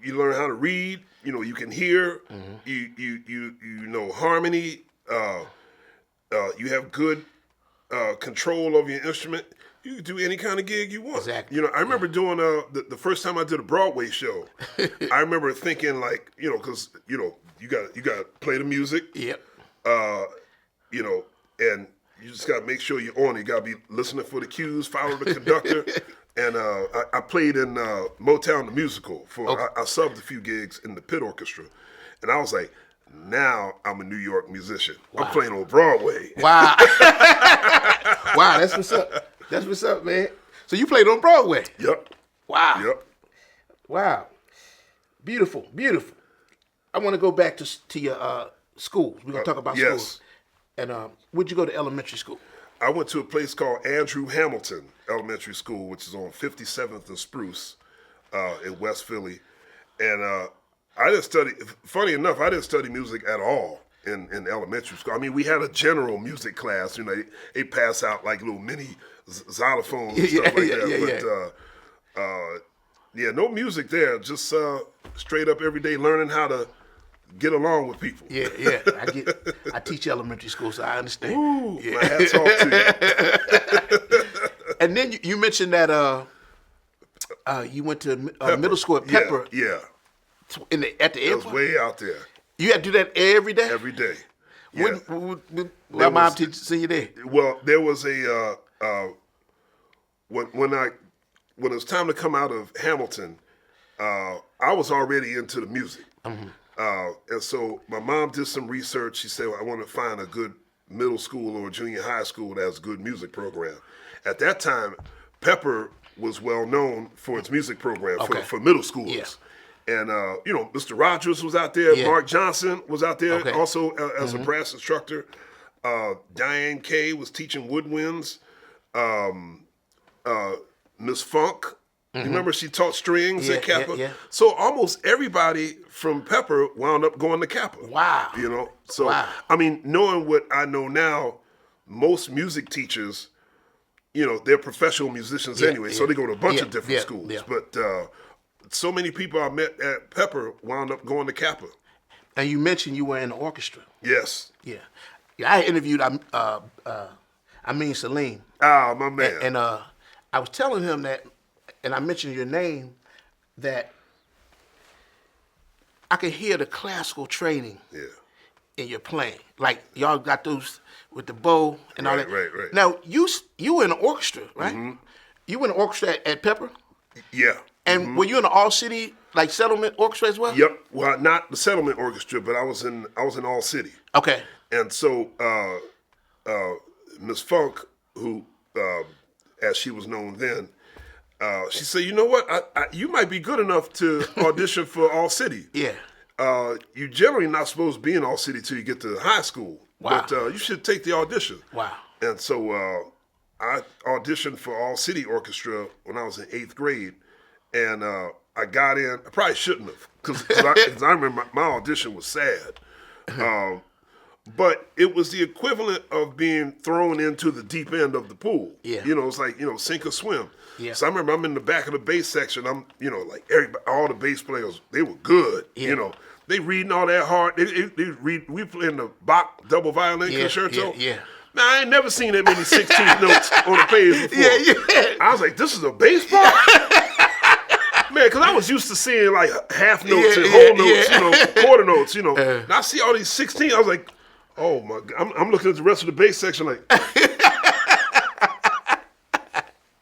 you learn how to read. You know, you can hear. You know harmony. You have good control over your instrument. You can do any kind of gig you want. Exactly. You know, I remember doing the first time I did a Broadway show. I remember thinking like, you know, because you know you got to play the music. Yep. You know, and you just got to make sure you're on. You got to be listening for the cues, follow the conductor. And I played in Motown the Musical. I subbed a few gigs in the pit orchestra. And I was like, now I'm a New York musician. Wow. I'm playing on Broadway. Wow. Wow, that's what's up. That's what's up, man. So you played on Broadway? Yep. Wow. Yep. Wow. Beautiful, beautiful. I want to go back to your schools. We're going to talk about schools. And where'd you go to elementary school? I went to a place called Andrew Hamilton Elementary School, which is on 57th and Spruce in West Philly. And I didn't study, funny enough, I didn't study music at all in elementary school. I mean, we had a general music class. You know, they pass out like little mini xylophones and stuff like that. But no music there. Just straight up every day learning how to get along with people. Yeah. I teach elementary school, so I understand. Ooh, my hats off to you. And then you mentioned that you went to middle school at Pepper. Yeah. At the airport. It was way out there. You had to do that every day? Every day. Yeah. When mom sent you there? Well, there was a when it was time to come out of Hamilton, I was already into the music. Mm-hmm. And so my mom did some research. She said, I want to find a good middle school or junior high school that has a good music program. At that time, Pepper was well known for its music program for middle schoolers. Yeah. And, you know, Mr. Rogers was out there. Yeah. Mark Johnson was out there also as a brass instructor. Diane Kay was teaching woodwinds. Miss Funk, you remember she taught strings at Kappa? Yeah. So almost everybody from Pepper wound up going to Kappa. Wow. You know? So, I mean, knowing what I know now, most music teachers, you know, they're professional musicians anyway, so they go to a bunch of different schools. Yeah. But so many people I met at Pepper wound up going to Kappa. And you mentioned you were in the orchestra. Yes. Yeah. I interviewed Celine. Ah, my man. And I was telling him that, and I mentioned your name, that I could hear the classical training in your playing. Like, y'all got those with the bow and all that. Right. Now, you were in the orchestra, right? Mm-hmm. You were in the orchestra at Pepper? Yeah. And were you in the All-City, like, settlement orchestra as well? Yep. Well, not the settlement orchestra, but I was in All-City. Okay. And so Miss Funk, who, as she was known then, she said, you know what, you might be good enough to audition for All-City. Yeah. You're generally not supposed to be in All-City till you get to high school. Wow. But you should take the audition. Wow. And so I auditioned for All-City Orchestra when I was in 8th grade. And I got in. I probably shouldn't have, because I remember my audition was sad. But it was the equivalent of being thrown into the deep end of the pool. Yeah. You know, it's like, you know, sink or swim. Yeah. So I remember I'm in the back of the bass section. I'm, you know, like all the bass players, they were good. Yeah. You know, they reading all that hard. They read. We playing the Bach double violin concerto. Yeah. Now, I ain't never seen that many 16th notes on a page before. Yeah. I was like, this is a bass part? Man, because I was used to seeing like half notes and whole notes, you know, quarter notes, you know. Now I see all these 16. I was like, oh my God. I'm looking at the rest of the bass section like,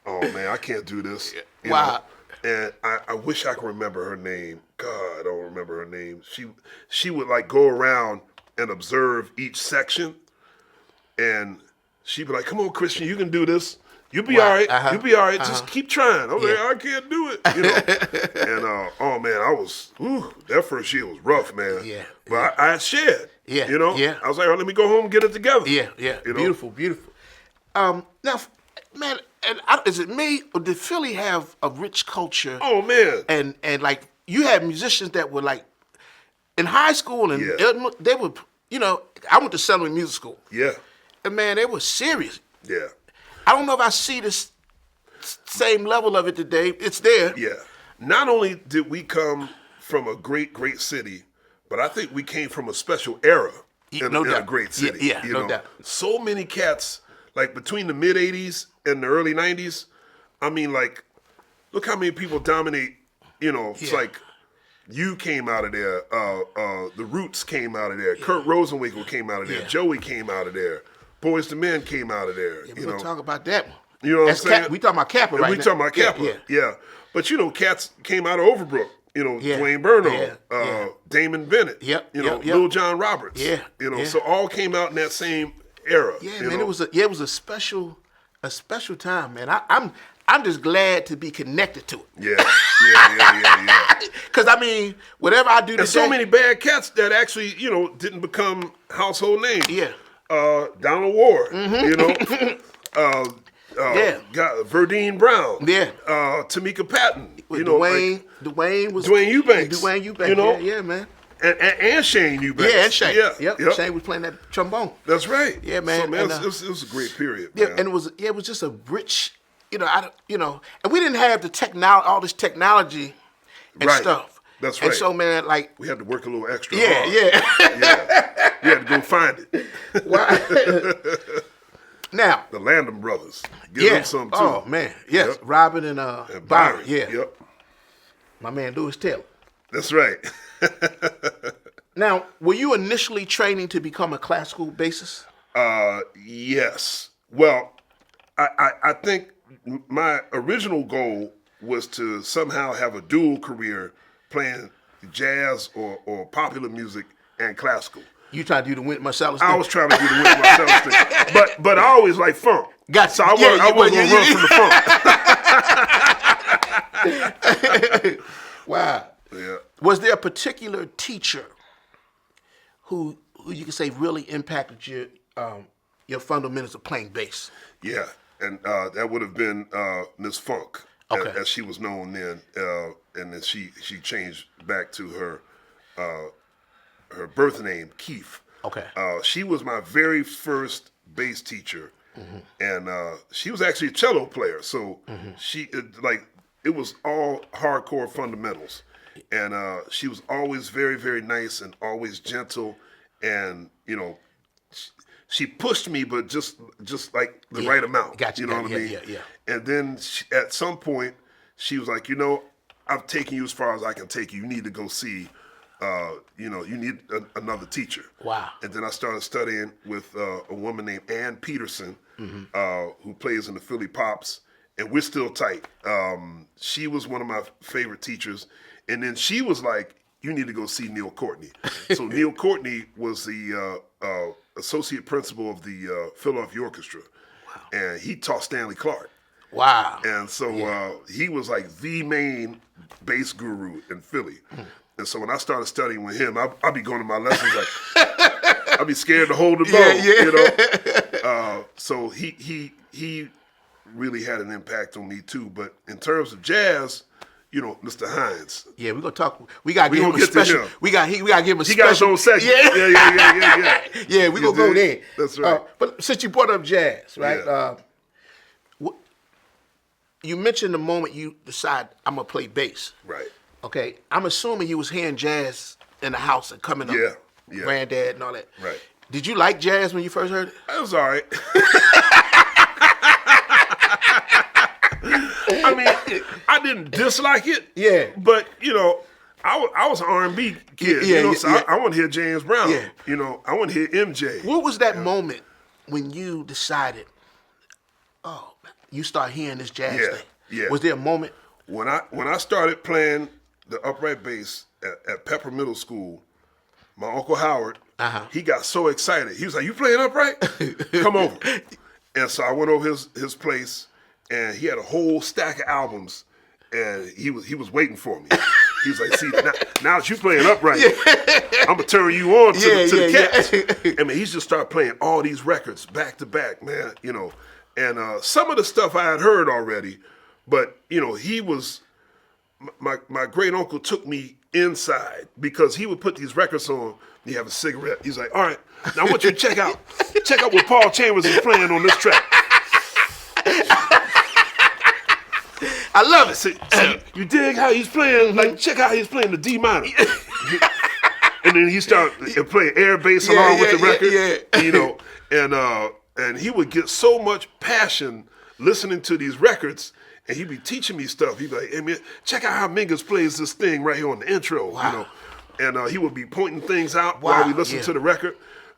oh man, I can't do this. You know? And I wish I could remember her name. God, I don't remember her name. She would like go around and observe each section, and she'd be like, come on, Christian, you can do this. You'll be all right. You'll be all right. Just keep trying. I was like, I can't do it. You know. And oh man, that first year was rough, man. Yeah. But I shared. Yeah. You know. Yeah. I was like, let me go home and get it together. Yeah. You know? Beautiful. Now, man, and is it me or did Philly have a rich culture? Oh man. And like you had musicians that were like in high school and they were, you know, I went to Settlement Music School. Yeah. And man, they were serious. Yeah. I don't know if I see this same level of it today. It's there. Yeah. Not only did we come from a great city, but I think we came from a special era in a great city. Yeah, no doubt. So many cats, like between the mid 80s and the early 90s, I mean, like, look how many people dominate, it's like you came out of there, the Roots came out of there, Kurt Rosenwinkel came out of there, Joey came out of there, Boyz II Men came out of there. We're going to talk about that one. You know what I'm saying? We talking about Kappa right now. We talking about Kappa, yeah. But, cats came out of Overbrook. Dwayne Burno, Damon Bennett, Lil John Roberts, so all came out in that same era. Yeah, man, it was a special time, man. I'm just glad to be connected to it. Yeah. Because I mean, whatever I do today, there's so many bad cats that actually, didn't become household names. Yeah. Donald Ward, Verdine Brown. Yeah. Tamika Patton. Dwayne Eubanks. Dwayne Eubanks. Yeah, man. And Shane Eubanks. Yeah, and Shane. Yep. Shane was playing that trombone. That's right. Yeah, man. So, man, and, it was a great period. Yeah, man. and it was just a rich, and we didn't have the all this technology and stuff. That's right. And so, man, like we had to work a little extra hard. Yeah. We had to go find it. Why? Now, the Landon brothers. Give them some too. Oh man, yes, yep. Robin and Byron. Yeah. Yep. My man Lewis Taylor. That's right. Now, were you initially training to become a classical bassist? Yes. Well, I think my original goal was to somehow have a dual career playing jazz or popular music and classical. You tried to do the Wynton Marsalis thing? I was trying to do the Wynton Marsalis thing. But I always like funk. Gotcha. So I wasn't going to run from the funk. Wow. Yeah. Was there a particular teacher who you could say really impacted your fundamentals of playing bass? Yeah, and that would have been Miss Funk, as she was known then, and then she changed back to her birth name, Keith. Okay. She was my very first bass teacher, and she was actually a cello player, so it was all hardcore fundamentals. And she was always very, very nice and always gentle. And, she pushed me, but just like the right amount. Gotcha. You know what I mean? Yeah. And then at some point, she was like, I've taken you as far as I can take you. You need to go see, you need another teacher. Wow. And then I started studying with a woman named Ann Peterson, who plays in the Philly Pops. And we're still tight. She was one of my favorite teachers. And then she was like, you need to go see Neil Courtney. So Neil Courtney was the associate principal of the Philadelphia Orchestra. Wow. And he taught Stanley Clarke. Wow. And so he was like the main bass guru in Philly. And so when I started studying with him, I'd be going to my lessons like, I'd be scared to hold the bow, So he really had an impact on me too. But in terms of jazz, Mr. Haynes. Yeah, we're gonna talk. We gotta give him a special. We gotta give him a special. He got his own section. Yeah. Yeah, we gonna go there. That's right. But since you brought up jazz, right? Yeah. You mentioned the moment you decide I'm gonna play bass. Right. Okay. I'm assuming you was hearing jazz in the house and coming up. Yeah. Granddad and all that. Right. Did you like jazz when you first heard it? It was all right. I mean, I didn't dislike it. Yeah. But, I was an R&B kid. I want to hear James Brown. Yeah. I want to hear MJ. What was that moment when you decided, you start hearing this jazz thing? Yeah. Was there a moment? When I started playing the upright bass at Pepper Middle School, my Uncle Howard, he got so excited. He was like, "You playing upright? Come over." And so I went over his place, and he had a whole stack of albums, and he was waiting for me. He was like, "See, now that you playing upright, I'm gonna turn you on to the cats." I mean, he just started playing all these records back to back, man. And some of the stuff I had heard already, but he was my great uncle took me inside because he would put these records on. He have a cigarette. He's like, "All right, now I want you to check out what Paul Chambers is playing on this track." I love it. See, you dig how he's playing? Like, check out how he's playing the D minor. And then he started playing air bass along with the record. You know, and he would get so much passion listening to these records, and he'd be teaching me stuff. He'd be like, hey man, check out how Mingus plays this thing right here on the intro. Wow. You know, and he would be pointing things out while we listened to the record.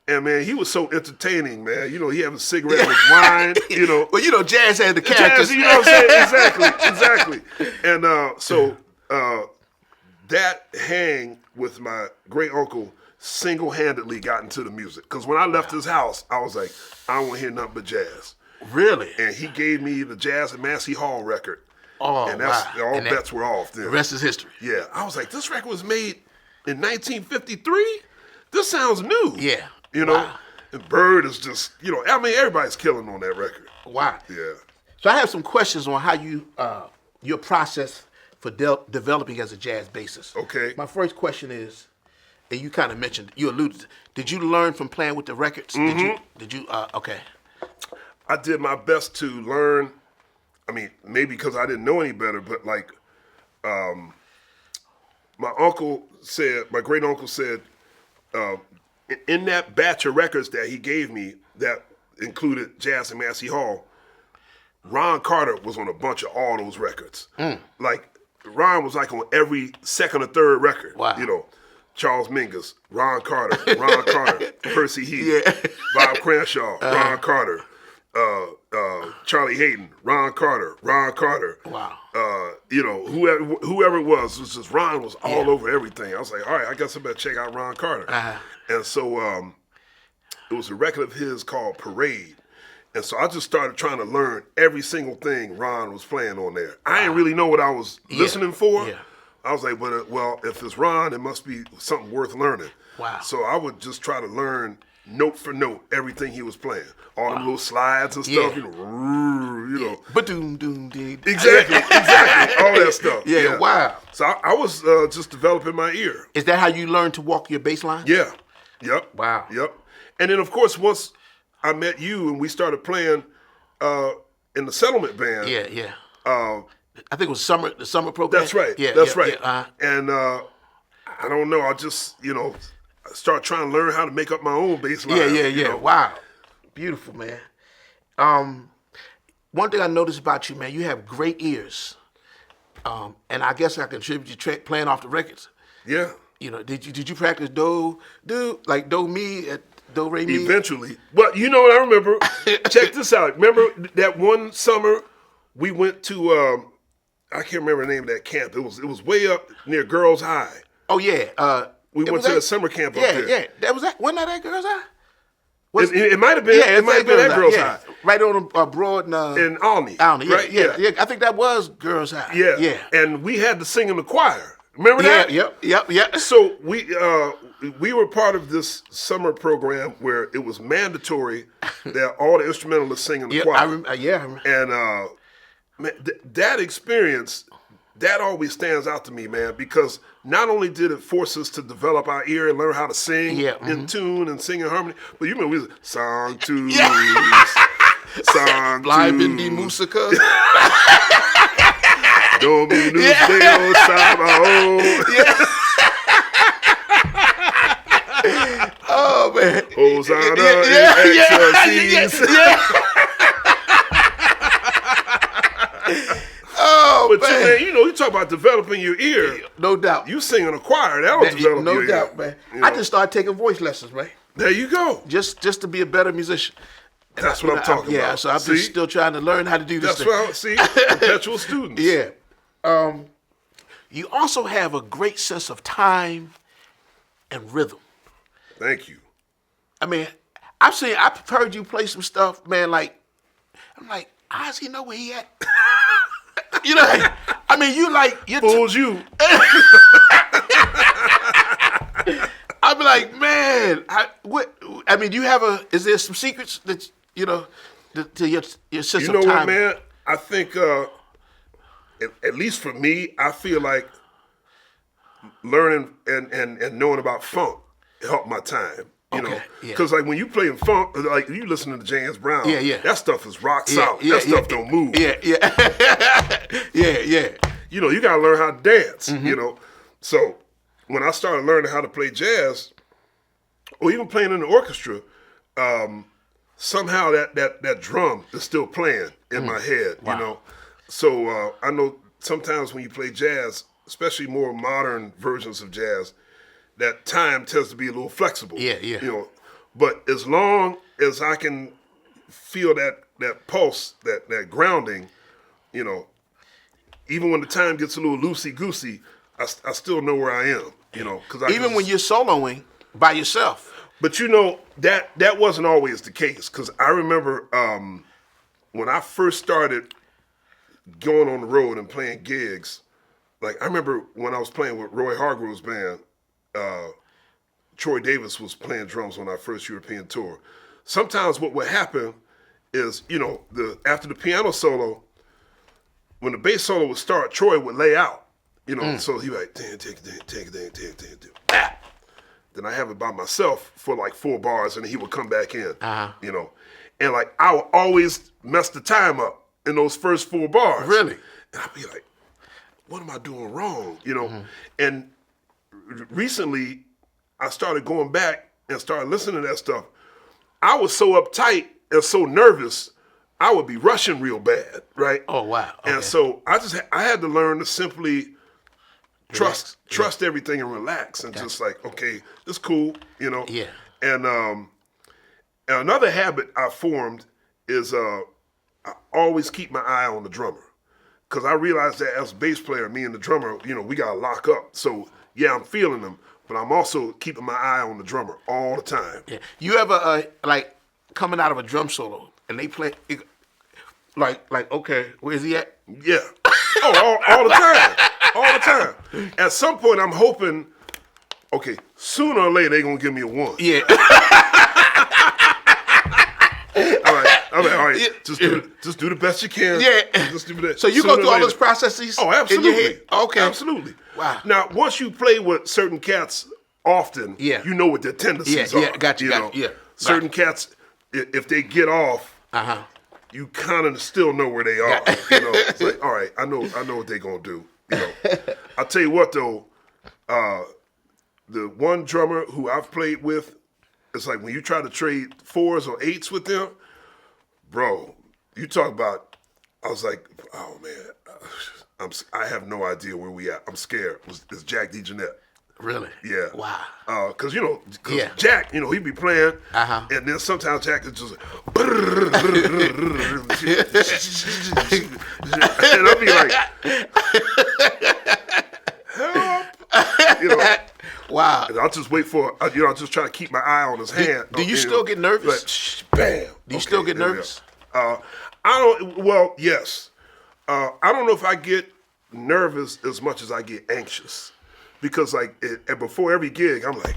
And man, he was so entertaining, man. You know, he having a cigarette and his wine, you know. Well, you know, jazz had the characters. Jazz, you know what I'm saying? Exactly. And so that hang with my great uncle single-handedly got into the music. Because when I left his house, I was like, I don't want to hear nothing but jazz. Really? And he gave me the Jazz at Massey Hall record. Oh, and that's all and bets were off then. The rest is history. Yeah. I was like, this record was made in 1953? This sounds new. Yeah. You know? And Bird is just, you know, I mean, everybody's killing on that record. Wow. Yeah. So I have some questions on how you, your process for developing as a jazz bassist. Okay. My first question is, and you kind of mentioned, you alluded to, did you learn from playing with the records? Mm-hmm. Did you, okay. I did my best to learn. I mean, maybe because I didn't know any better, but like, my great uncle said, in that batch of records that he gave me that included Jazz and Massey Hall, Ron Carter was on a bunch of all those records. Like, Ron was like on every second or third record. Wow. You know, Charles Mingus, Ron Carter, Percy Heath, Bob Cranshaw, Ron Carter, Charlie Hayden, Ron Carter. Wow. You know, whoever it was just Ron was all over everything. I was like, all right, I guess I better check out Ron Carter. And so it was a record of his called Parade. And so I just started trying to learn every single thing Ron was playing on there. I didn't really know what I was listening for. Yeah. I was like, well, if it's Ron, it must be something worth learning. Wow. So I would just try to learn note for note everything he was playing. All them little slides and stuff, you know. Exactly, all that stuff. Yeah, wow. So I was just developing my ear. Is that how you learned to walk your bass line? Yeah. Yep. Wow. Yep. And then, of course, once I met you and we started playing in the settlement band. Yeah. I think it was the summer program. That's right. That's right. And I don't know. I just, you know, start trying to learn how to make up my own bass line. Yeah. You know? Wow. Beautiful, man. One thing I noticed about you, man, you have great ears. And I guess I contribute to playing off the records. Yeah. You know, did you practice do mi at do re mi? Eventually. But you know what I remember? Check this out. Remember that one summer we went to I can't remember the name of that camp. It was way up near Girls High. Oh yeah. We went to the summer camp up there. Yeah. Wasn't that at Girls High? It might have been. Yeah, it might have been at Girls High. Right on Broad in Alney. Right? Yeah. I think that was Girls High. Yeah. And we had to sing in the choir. Remember that? Yep. So we were part of this summer program where it was mandatory that all the instrumentalists sing in the choir. I remember. And man, that experience, that always stands out to me, man, because not only did it force us to develop our ear and learn how to sing in tune and sing in harmony, but you remember we was song twos, song Bleiben twos. die Musiker. Dominus Deo Sabaoth. Oh man. Hosanna in excelsis. Oh, but man, you talk about developing your ear. No doubt. You sing in a choir, that'll develop your ear. No doubt, man. You know? I just started taking voice lessons, man. There you go. Just to be a better musician. That's what I'm talking about. Yeah, so I'm just still trying to learn how to do this thing. That's what I see. Perpetual students. Yeah. You also have a great sense of time and rhythm. Thank you. I mean, I've heard you play some stuff, man, like, I'm like, how does he know where he at? You know, I mean, you fools you. I'd be like, man, do you have is there some secrets that, you know, to your sense of time? You know what, man? I think, at least for me, I feel like learning and knowing about funk helped my time. You know, because like when you play in funk, like you listen to James Brown, that stuff is rock solid. That stuff don't move. You know, you gotta learn how to dance. You know, so when I started learning how to play jazz, or even playing in the orchestra, somehow that drum is still playing in my head. You know, so I know sometimes when you play jazz, especially more modern versions of jazz, that time tends to be a little flexible. You know, but as long as I can feel that pulse, that grounding, you know, even when the time gets a little loosey-goosey, I still know where I am, you know. Even when you're soloing by yourself. But, you know, that wasn't always the case, because I remember when I first started going on the road and playing gigs, like I remember when I was playing with Roy Hargrove's band, Troy Davis was playing drums on our first European tour. Sometimes what would happen is, you know, after the piano solo, when the bass solo would start, Troy would lay out, you know, so he'd be like, take. Then I have it by myself for like 4 bars, and he would come back in, you know. And like, I would always mess the time up in those first 4 bars. Really? And I'd be like, what am I doing wrong, you know? And recently, I started going back and started listening to that stuff. I was so uptight and so nervous, I would be rushing real bad, right? Oh, wow. Okay. And so I had to learn to simply trust everything and relax and just like, okay, it's cool, you know? Yeah. And another habit I formed is I always keep my eye on the drummer. Because I realized that as a bass player, me and the drummer, you know, we got to lock up. So, yeah, I'm feeling them, but I'm also keeping my eye on the drummer all the time. Yeah. You ever, like, coming out of a drum solo, and they play, like, okay, where's he at? Yeah. Oh, all the time. All the time. At some point, I'm hoping, okay, sooner or later, they're going to give me a 1. Yeah. All right. Just do the best you can. Yeah. Just do that. So you go through all those processes? Oh, absolutely. In your head? Okay. Absolutely. Wow. Now, once you play with certain cats often, you know what their tendencies are. Yeah, got you. Certain cats, if they get off, you kind of still know where they are. You know, it's like, all right, I know what they're gonna do. You know, I'll tell you what though, the one drummer who I've played with, it's like when you try to trade 4s or 8s with them, bro. You talk about, I was like, oh man, I have no idea where we at. I'm scared. It's Jack DeJohnette. Really? Yeah. Wow. Cause you know, Jack, you know, he'd be playing, and then sometimes Jack is just, and I'll be like, help, you know. Wow. And I'll just wait for, you know, I'll just try to keep my eye on his hand. Do you still get nervous? Like, bam. Do you still get nervous? Yes. I don't know if I get nervous as much as I get anxious. Because like before every gig, I'm like,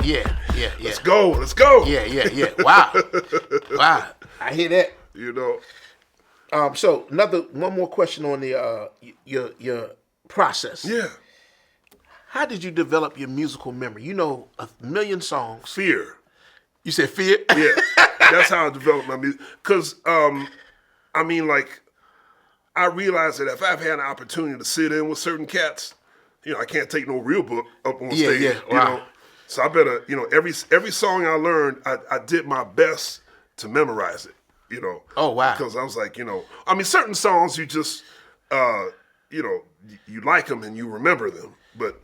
yeah. Let's go. Yeah. Wow. I hear that. You know. So one more question on the your process. Yeah. How did you develop your musical memory? You know 1,000,000 songs. Fear. You said fear? Yeah. That's how I developed my music. Because, I mean, like, I realized that if I've had an opportunity to sit in with certain cats, you know, I can't take no real book up on stage. Yeah. You know? So I better, you know, every song I learned, I did my best to memorize it, you know. Oh, wow. Because I was like, you know, I mean, certain songs you just, you know, you like them and you remember them. But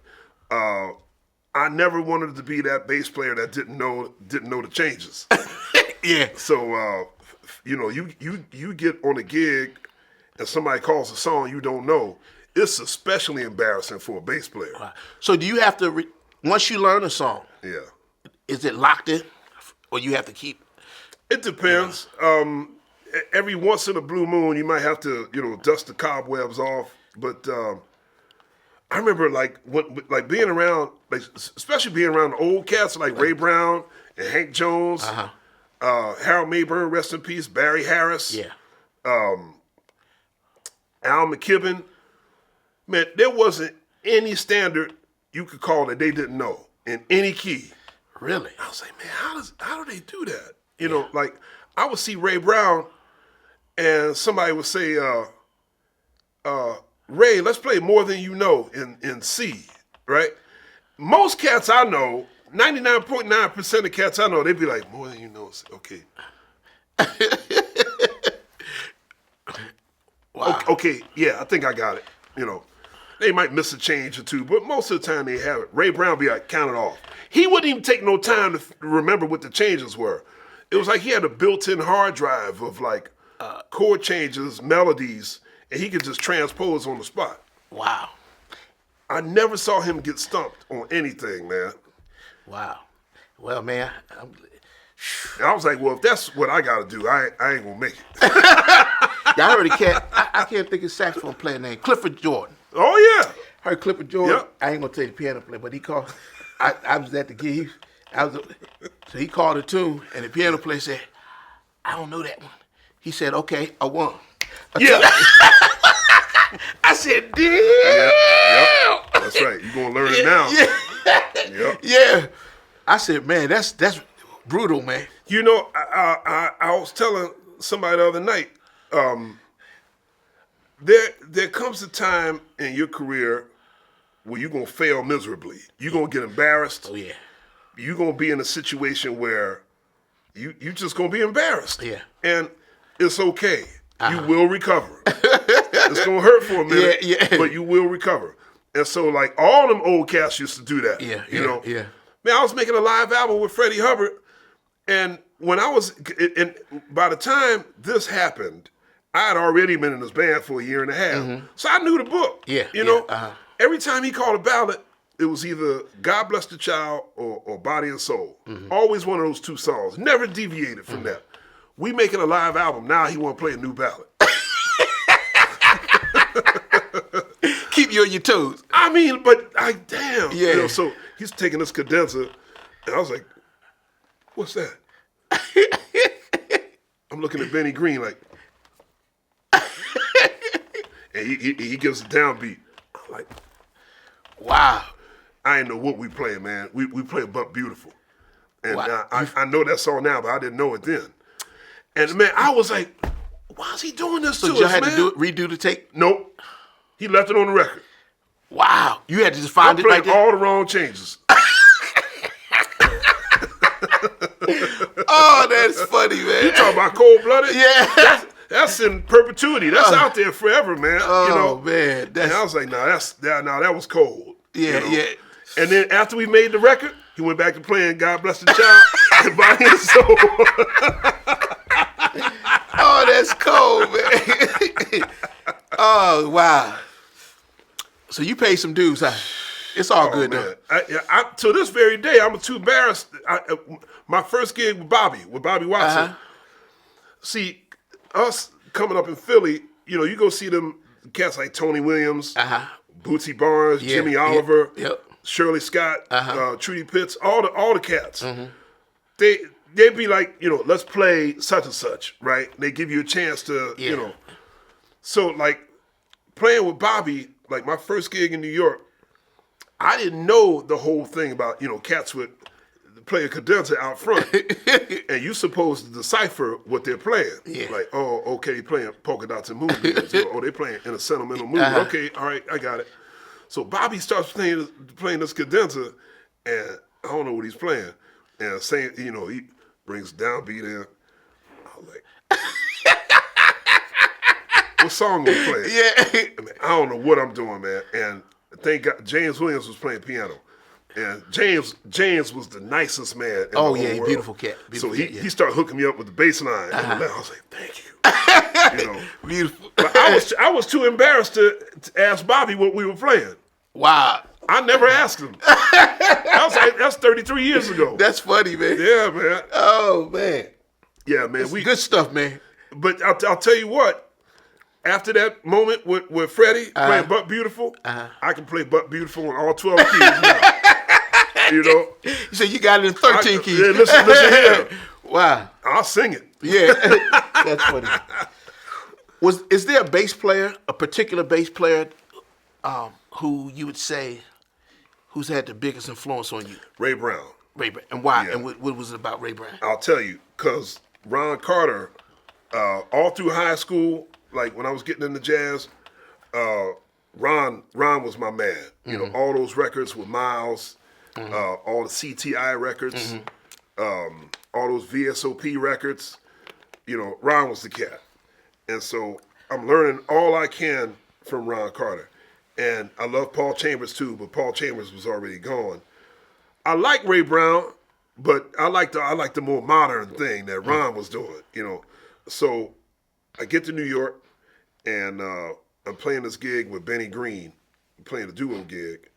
I never wanted to be that bass player that didn't know the changes. Yeah. So, you know, you get on a gig and somebody calls a song you don't know, it's especially embarrassing for a bass player. Wow. So do you have to, once you learn a song, is it locked in or you have to keep? It depends. Every once in a blue moon, you might have to, you know, dust the cobwebs off. But I remember like being around, like especially being around the old cats like Ray Brown and Hank Jones, Harold Mayburn, rest in peace, Barry Harris, Al McKibben. Man, there wasn't any standard you could call that they didn't know in any key. Really? I was like, man, how do they do that? You know, like I would see Ray Brown, and somebody would say, Ray, let's play More Than You Know in C, right? Most cats I know, 99.9% of cats I know, they'd be like, More Than You Know. Okay. Wow. Okay, yeah, I think I got it. You know, they might miss a change or two, but most of the time they have it. Ray Brown be like, count it off. He wouldn't even take no time to remember what the changes were. It was like he had a built-in hard drive of like chord changes, melodies, and he could just transpose on the spot. Wow. I never saw him get stumped on anything, man. Wow. Well, man, And I was like, well, if that's what I got to do, I ain't going to make it. I already can't. I can't think of saxophone player name. Clifford Jordan. Oh, yeah. Heard Clifford Jordan. Yep. I ain't gonna tell you the piano player, but he called. I was at the gig. So he called a tune, and the piano player said, "I don't know that one." He said, "Okay, a one." Yeah. I said, "Damn." Yep. That's right. You're gonna learn it now. Yeah. Yep. Yeah. I said, "Man, that's brutal, man." You know, I was telling somebody the other night. There comes a time in your career where you're gonna fail miserably. You're gonna get embarrassed. Oh yeah. You're gonna be in a situation where you just gonna be embarrassed. Yeah. And it's okay. You will recover. It's gonna hurt for a minute, but you will recover. And so, like, all them old cats used to do that. Yeah. You know. Yeah. Man, I was making a live album with Freddie Hubbard, and when I was, and by the time this happened, I had already been in this band for a year and a half, so I knew the book. Yeah. You know, every time he called a ballad, it was either "God Bless the Child" or "Body and Soul." Always one of those two songs. Never deviated from that. We making a live album now. He want to play a new ballad. Keep you on your toes. I mean, but damn. Yeah. You know, so he's taking this cadenza, and I was like, "What's that?" I'm looking at Benny Green like, and he gives a downbeat. I'm like, wow. I ain't know what we playing, man. We play But Beautiful. And Wow. I know that song now, but I didn't know it then. And man, I was like, why is he doing this to us, So you had man? to redo the tape? Nope. He left it on the record. Wow. You had to just I find it played like that? all the wrong changes. Oh, that's funny, man. You talking about Cold-Blooded? Yeah. That's in perpetuity. That's out there forever, man. Oh, you know? man. And I was like, that was cold. Yeah, you know? yeah. And then after we made the record, he went back to playing God Bless the Child and Body and Soul. Oh, that's cold, man. Oh, wow. So you paid some dues, huh? It's all good, man. though. To this very day, I'm too embarrassed. My first gig with Bobby Watson. See, us coming up in Philly, you know, you go see them cats like Tony Williams, Bootsy Barnes, Jimmy Oliver, Shirley Scott, Trudy Pitts, all the cats. They'd be like, you know, let's play such and such, right? They give you a chance to, you know. So like playing with Bobby, like my first gig in New York, I didn't know the whole thing about, you know, cats would play a cadenza out front, and you supposed to decipher what they're playing. Like, oh, okay, playing polka dots and moonbeams. Oh, they playing in a sentimental mood. Okay, all right, I got it. So Bobby starts playing this cadenza, and I don't know what he's playing. And saying, you know, he brings downbeat in. I was like, what song we playing? I mean, I don't know what I'm doing, man. And thank God, James Williams was playing piano. And James was the nicest man in the whole world. Beautiful cat. Beautiful so he started hooking me up with the bass line. And I was like, thank you. You know. Beautiful. But I was too embarrassed to ask Bobby what we were playing. Wow. I never asked him. That's 33 years ago. That's funny, man. Yeah, man. Oh, man. Yeah, man. That's good stuff, man. But I'll tell you what. After that moment with Freddie playing But Beautiful, I can play But Beautiful on all 12 keys now. You know? You said you got it in 13 keys. Yeah, listen here. Wow. I'll sing it. Yeah. That's funny. Is there a bass player, a particular bass player, who you would say who's had the biggest influence on you? Ray Brown. Ray Brown. And why? Yeah. And what was it about Ray Brown? I'll tell you, because Ron Carter, all through high school, like when I was getting into jazz, Ron was my man. You know, all those records with Miles, all the CTI records, all those VSOP records. You know, Ron was the cat. And so I'm learning all I can from Ron Carter. And I love Paul Chambers too, but Paul Chambers was already gone. I like Ray Brown, but I like the more modern thing that Ron was doing, you know. So I get to New York, and I'm playing this gig with Benny Green, playing a duo gig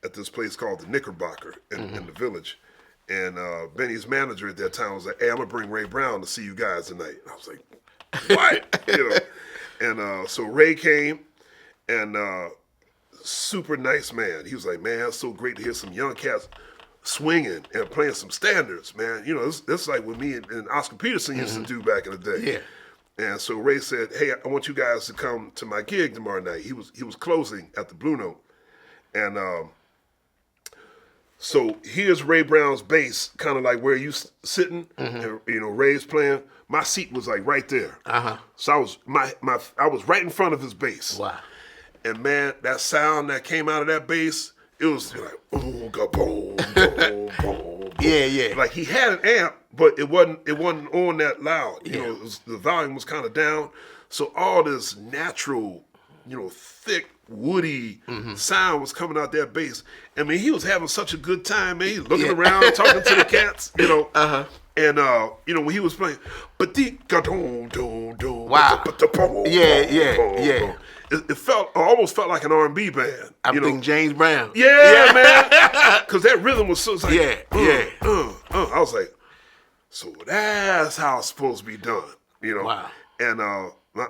at this place called the Knickerbocker in the Village. And Benny's manager at that time was like, "Hey, I'm gonna bring Ray Brown to see you guys tonight." And I was like, "What?" You know. And so Ray came, and super nice man. He was like, "Man, it's so great to hear some young cats swinging and playing some standards, man. You know, this is like what me and Oscar Peterson used to do back in the day." Yeah. And so Ray said, "Hey, I want you guys to come to my gig tomorrow night." He was closing at the Blue Note, and so here's Ray Brown's bass, kind of like where you sitting, and you know Ray's playing. My seat was like right there, so I was I was right in front of his bass. Wow. And man, that sound that came out of that bass, it was like boom, boom, boom, boom. Yeah. Like he had an amp, but it wasn't on that loud. You know, the volume was kind of down. So all this natural, you know, thick, woody sound was coming out that bass. I mean, he was having such a good time, man. He was looking around, talking to the cats, you know. And you know, when he was playing, wow. Yeah. It almost felt like an R&B band. I'm thinking James Brown. Yeah, man. Because that rhythm was so like, I was like, so that's how it's supposed to be done, you know. Wow. And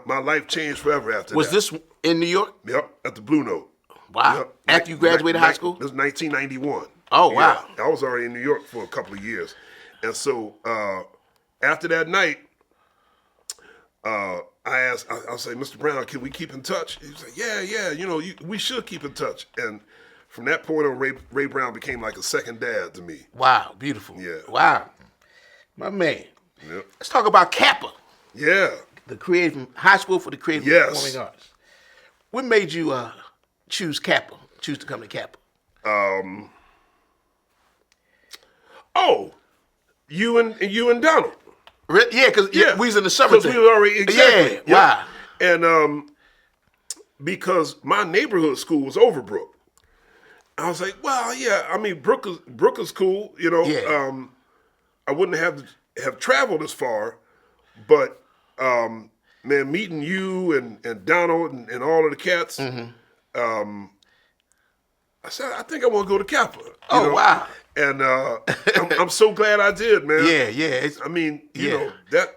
my life changed forever after that. Was this in New York? Yep, at the Blue Note. Wow. Yep. After you graduated high school? This was 1991. Oh, wow. Yeah, I was already in New York for a couple of years. And so after that night, I was like, "Mr. Brown, can we keep in touch?" He was like, yeah, you know, we should keep in touch. And from that point on, Ray Brown became like a second dad to me. Wow, beautiful. Yeah. Wow. My man. Yep. Let's talk about Kappa. Yeah. The creative high school for the creative performing arts. What made you choose to come to Kappa? You and Donald. Yeah, because we was in the summer. Because we were already exactly. Yeah. Wow. And because my neighborhood school was Overbrook, I was like, well, yeah. I mean, Brook is cool, you know. Yeah. I wouldn't have traveled as far, but man, meeting you and Donald and all of the cats, I said, I think I want to go to Kappa. You know? Wow. And I'm so glad I did, man. Yeah. I mean, you know, that,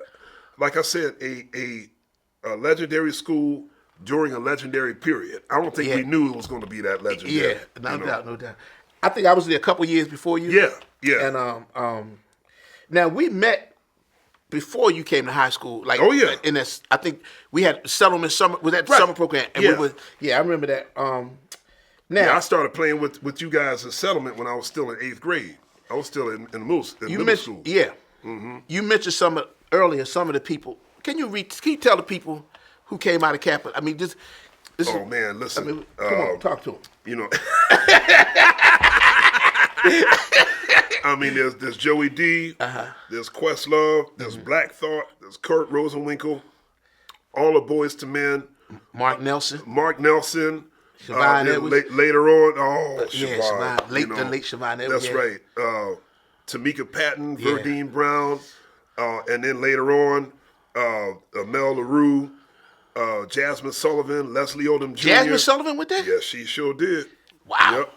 like I said, a legendary school during a legendary period. I don't think we knew it was going to be that legendary. Yeah, no doubt. I think I was there a couple years before you. Yeah. And now we met before you came to high school. Like, in this, I think we had settlement summer. Was that the summer program? And I remember that. Now I started playing with you guys in settlement when I was still in 8th grade. I was still in middle school. Yeah. You mentioned some of the people. Can you tell the people who came out of Kappa? I mean, this oh man, listen. I mean, come on, talk to them. You know, I mean, there's Joey D, there's Questlove, there's Black Thought, there's Kurt Rosenwinkel, all the Boys to Men, Mark Nelson. Siobhan Edwards. Later on, Siobhan. The late Siobhan Edwards. That's right. Tamika Patton, Verdine Brown, and then later on, Mel LaRue, Jasmine Sullivan, Leslie Odom Jr. Jasmine Sullivan with that? Yeah, she sure did. Wow. Yep.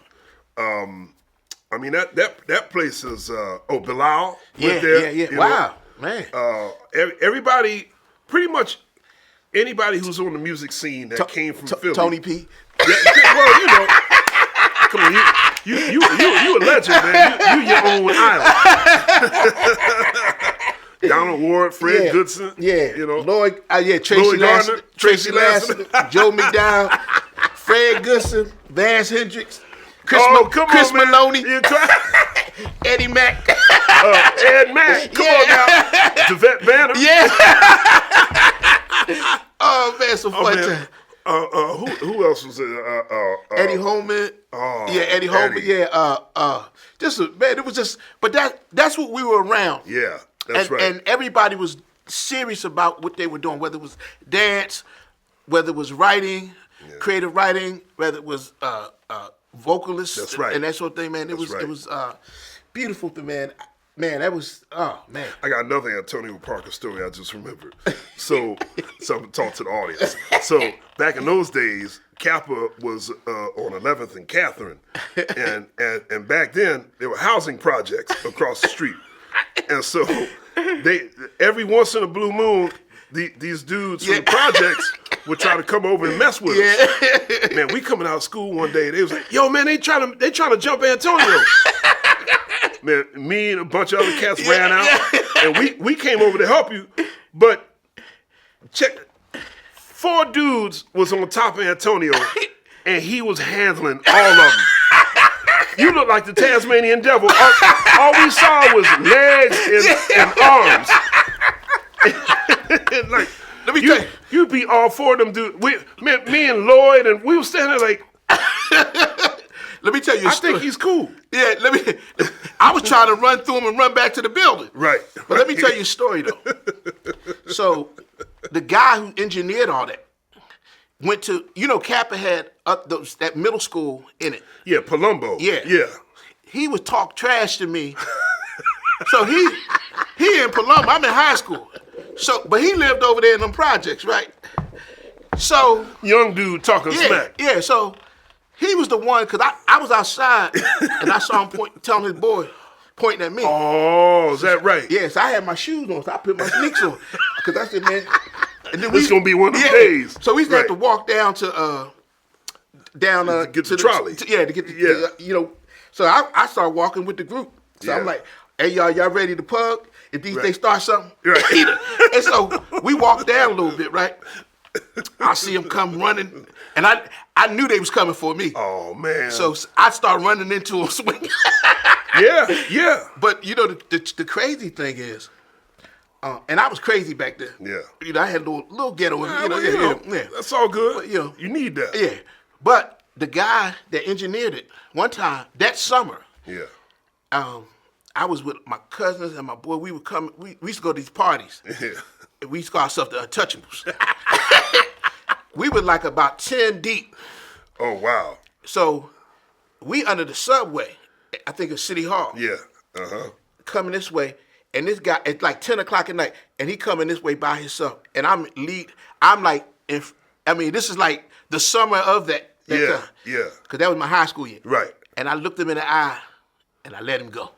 I mean that place is Bilal. Yeah. Wow, man. Everybody, pretty much anybody who's on the music scene that came from Philly. Tony P. Yeah, well, you know, come on, you a legend, man. You your own island. Donald Ward, Fred Goodson, you know, Lloyd, Tracy Lassiter, Joe McDowell, Fred Goodson, Vance Hendricks, Chris Maloney. Eddie Mac. Ed Mac. Come on now. Javette Banner. Yeah. Oh man, some fun time. Who else was it? Eddie Holman. Yeah, Eddie Holman. Yeah. Man, it was just. But that's what we were around. Yeah, that's right. And everybody was serious about what they were doing, whether it was dance, whether it was writing, creative writing, whether it was vocalists, that's right, and that sort of thing. Man, it was beautiful, man. Man, that was man. I got another Antonio Parker story I just remembered. So I'm gonna talk to the audience. So back in those days, Kappa was on 11th and Catherine, and back then there were housing projects across the street, and so they every once in a blue moon these dudes from the projects would try to come over and mess with us. Man, we coming out of school one day, they was like, "Yo, man, they trying to jump Antonio." Man, me and a bunch of other cats ran out, and we came over to help you. But check, 4 dudes was on top of Antonio, and he was handling all of them. You look like the Tasmanian devil. All we saw was legs and arms. Like, let me tell you, you beat all 4 of them dudes. Me and Lloyd, and we were standing there like. Let me tell you a story. I think he's cool. Yeah, I was trying to run through him and run back to the building. Right. But let me tell you a story, though. So, the guy who engineered all that went to, Kappa had that middle school in it. Yeah, Palumbo. Yeah. He would talk trash to me. So, he in Palumbo. I'm in high school. So, but he lived over there in them projects, right? So. Young dude talking smack. Yeah, so. He was the one, because I was outside, and I saw him telling his boy, pointing at me. Oh, is that right? Yes, I had my shoes on, so I put my sneaks on. Because I said, man. And then this is going to be one of the days. So we used to have to walk down to, get the trolley. To get the, so I started walking with the group. So I'm like, hey, y'all ready to pug? If they start something, right. And so we walked down a little bit, right? I see them come running, and I knew they was coming for me. Oh man! So I started running into them swinging. Yeah. But the crazy thing is, and I was crazy back then. Yeah. I had a little ghetto. Yeah. That's all good. But, you need that. Yeah. But the guy that engineered it one time that summer. Yeah. I was with my cousins and my boy. We would come. We used to go to these parties. Yeah. We used to call ourselves the Untouchables. We were like about 10 deep. Oh, wow. So we under the subway, I think it's City Hall. Yeah. Coming this way, and this guy, it's like 10 o'clock at night, and he coming this way by himself. And I'm like, this is like the summer of that time. Yeah. Because that was my high school year. Right. And I looked him in the eye, and I let him go.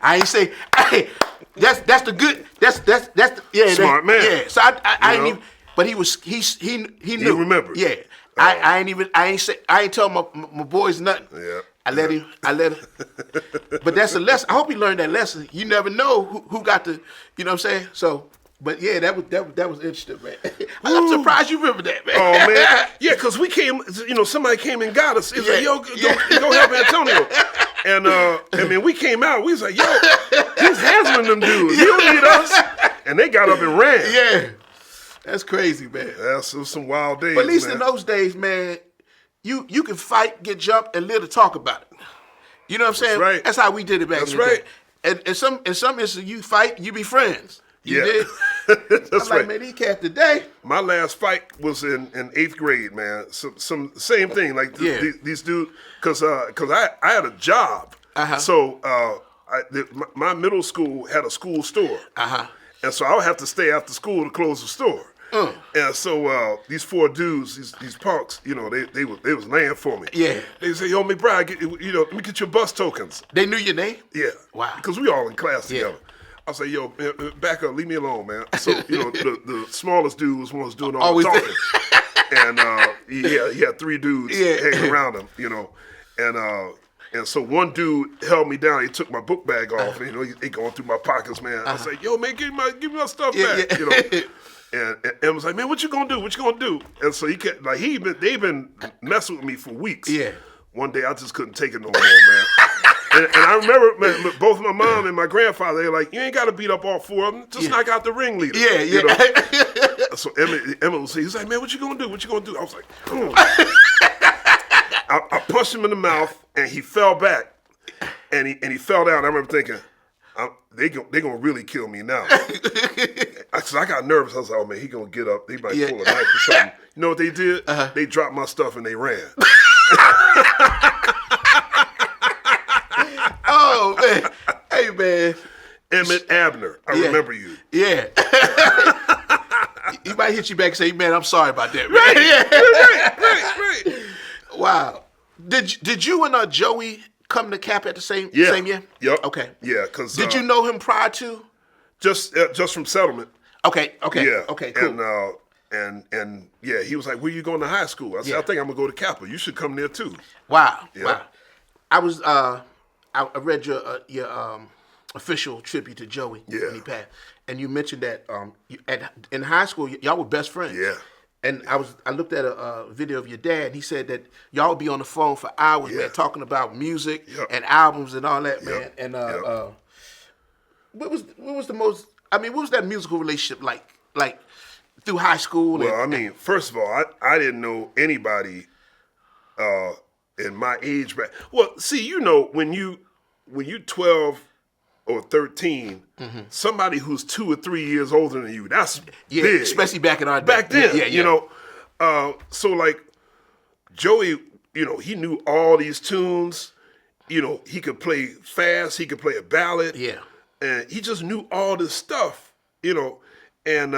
I ain't say, hey, that's the good, that's the, smart man. Yeah. So I ain't even, but he knew. He remembered. Yeah. I ain't tell my boys nothing. Yeah. I let him. But that's a lesson. I hope he learned that lesson. You never know who got the, you know what I'm saying? So, but yeah, that was interesting, man. I'm surprised you remember that, man. Oh man, yeah, because we came, somebody came and got us. It's like, yo, go help Antonio. And we came out. We was like, yo, he's handling them dudes. He don't need us. And they got up and ran. Yeah, that's crazy, man. That's some wild days. But at least man. in those days, man, you can fight, get jumped, and live to talk about it. You know what I'm saying? That's right. That's how we did it back That's in the right. day. And in some instances, you fight, you be friends. You did? That's I'm right. like, man, these cats today. My last fight was in 8th grade, man. Some same thing, like these dudes, because I had a job. So my middle school had a school store. And so I would have to stay after school to close the store. And so these 4 dudes, these punks, they was laying for me. Yeah. They say, yo, McBride, let me get your bus tokens. They knew your name? Yeah. Wow. Because we all in class together. I say, yo, man, back up, leave me alone, man. So, the smallest dude was one who was doing all the talking. And he had 3 dudes hanging around him, and so one dude held me down. He took my book bag off, and he going through my pockets, man. I say, yo, man, give me my stuff back, And was like, man, what you gonna do? What you gonna do? And so he kept they've been messing with me for weeks. Yeah. One day I just couldn't take it no more, man. and I remember both my mom and my grandfather, they were like, you ain't got to beat up all four of them. Just knock out the ringleader. Yeah, yeah. You know? So Emmett would say, he's like, man, what you going to do? What you going to do? I was like, I punched him in the mouth, and he fell back, and he fell down. I remember thinking, they gonna really kill me now. So I got nervous. I was like, oh man, he gonna get up. He might pull a knife or something. You know what they did? They dropped my stuff and they ran. Oh man, hey man, Emmett Abner, I remember you. Yeah. He might hit you back and say, man, I'm sorry about that. Right. Wow. Did you and Joey come to Kappa at the same year? Yep. Okay. Yeah, because did you know him prior to? Just from settlement. Okay. Yeah. Okay. Cool. And yeah, he was like, "Where you going to high school?" I said, "I think I'm gonna go to Kappa. You should come there too." Wow. Yeah. Wow. I was I read your official tribute to Joey when he passed, and you mentioned that in high school y'all were best friends. Yeah. And I looked at a video of your dad, and he said that y'all would be on the phone for hours, man, talking about music and albums and all that, man. And what was that musical relationship like through high school? Well, I mean, first of all, I didn't know anybody in my age bracket. Well, see, you know, when you 12 or 13, somebody who's 2 or 3 years older than you, that's big. Especially back in our day. Back then, you know. So like Joey, you know, he knew all these tunes. You know, he could play fast. He could play a ballad. Yeah. And he just knew all this stuff, you know. And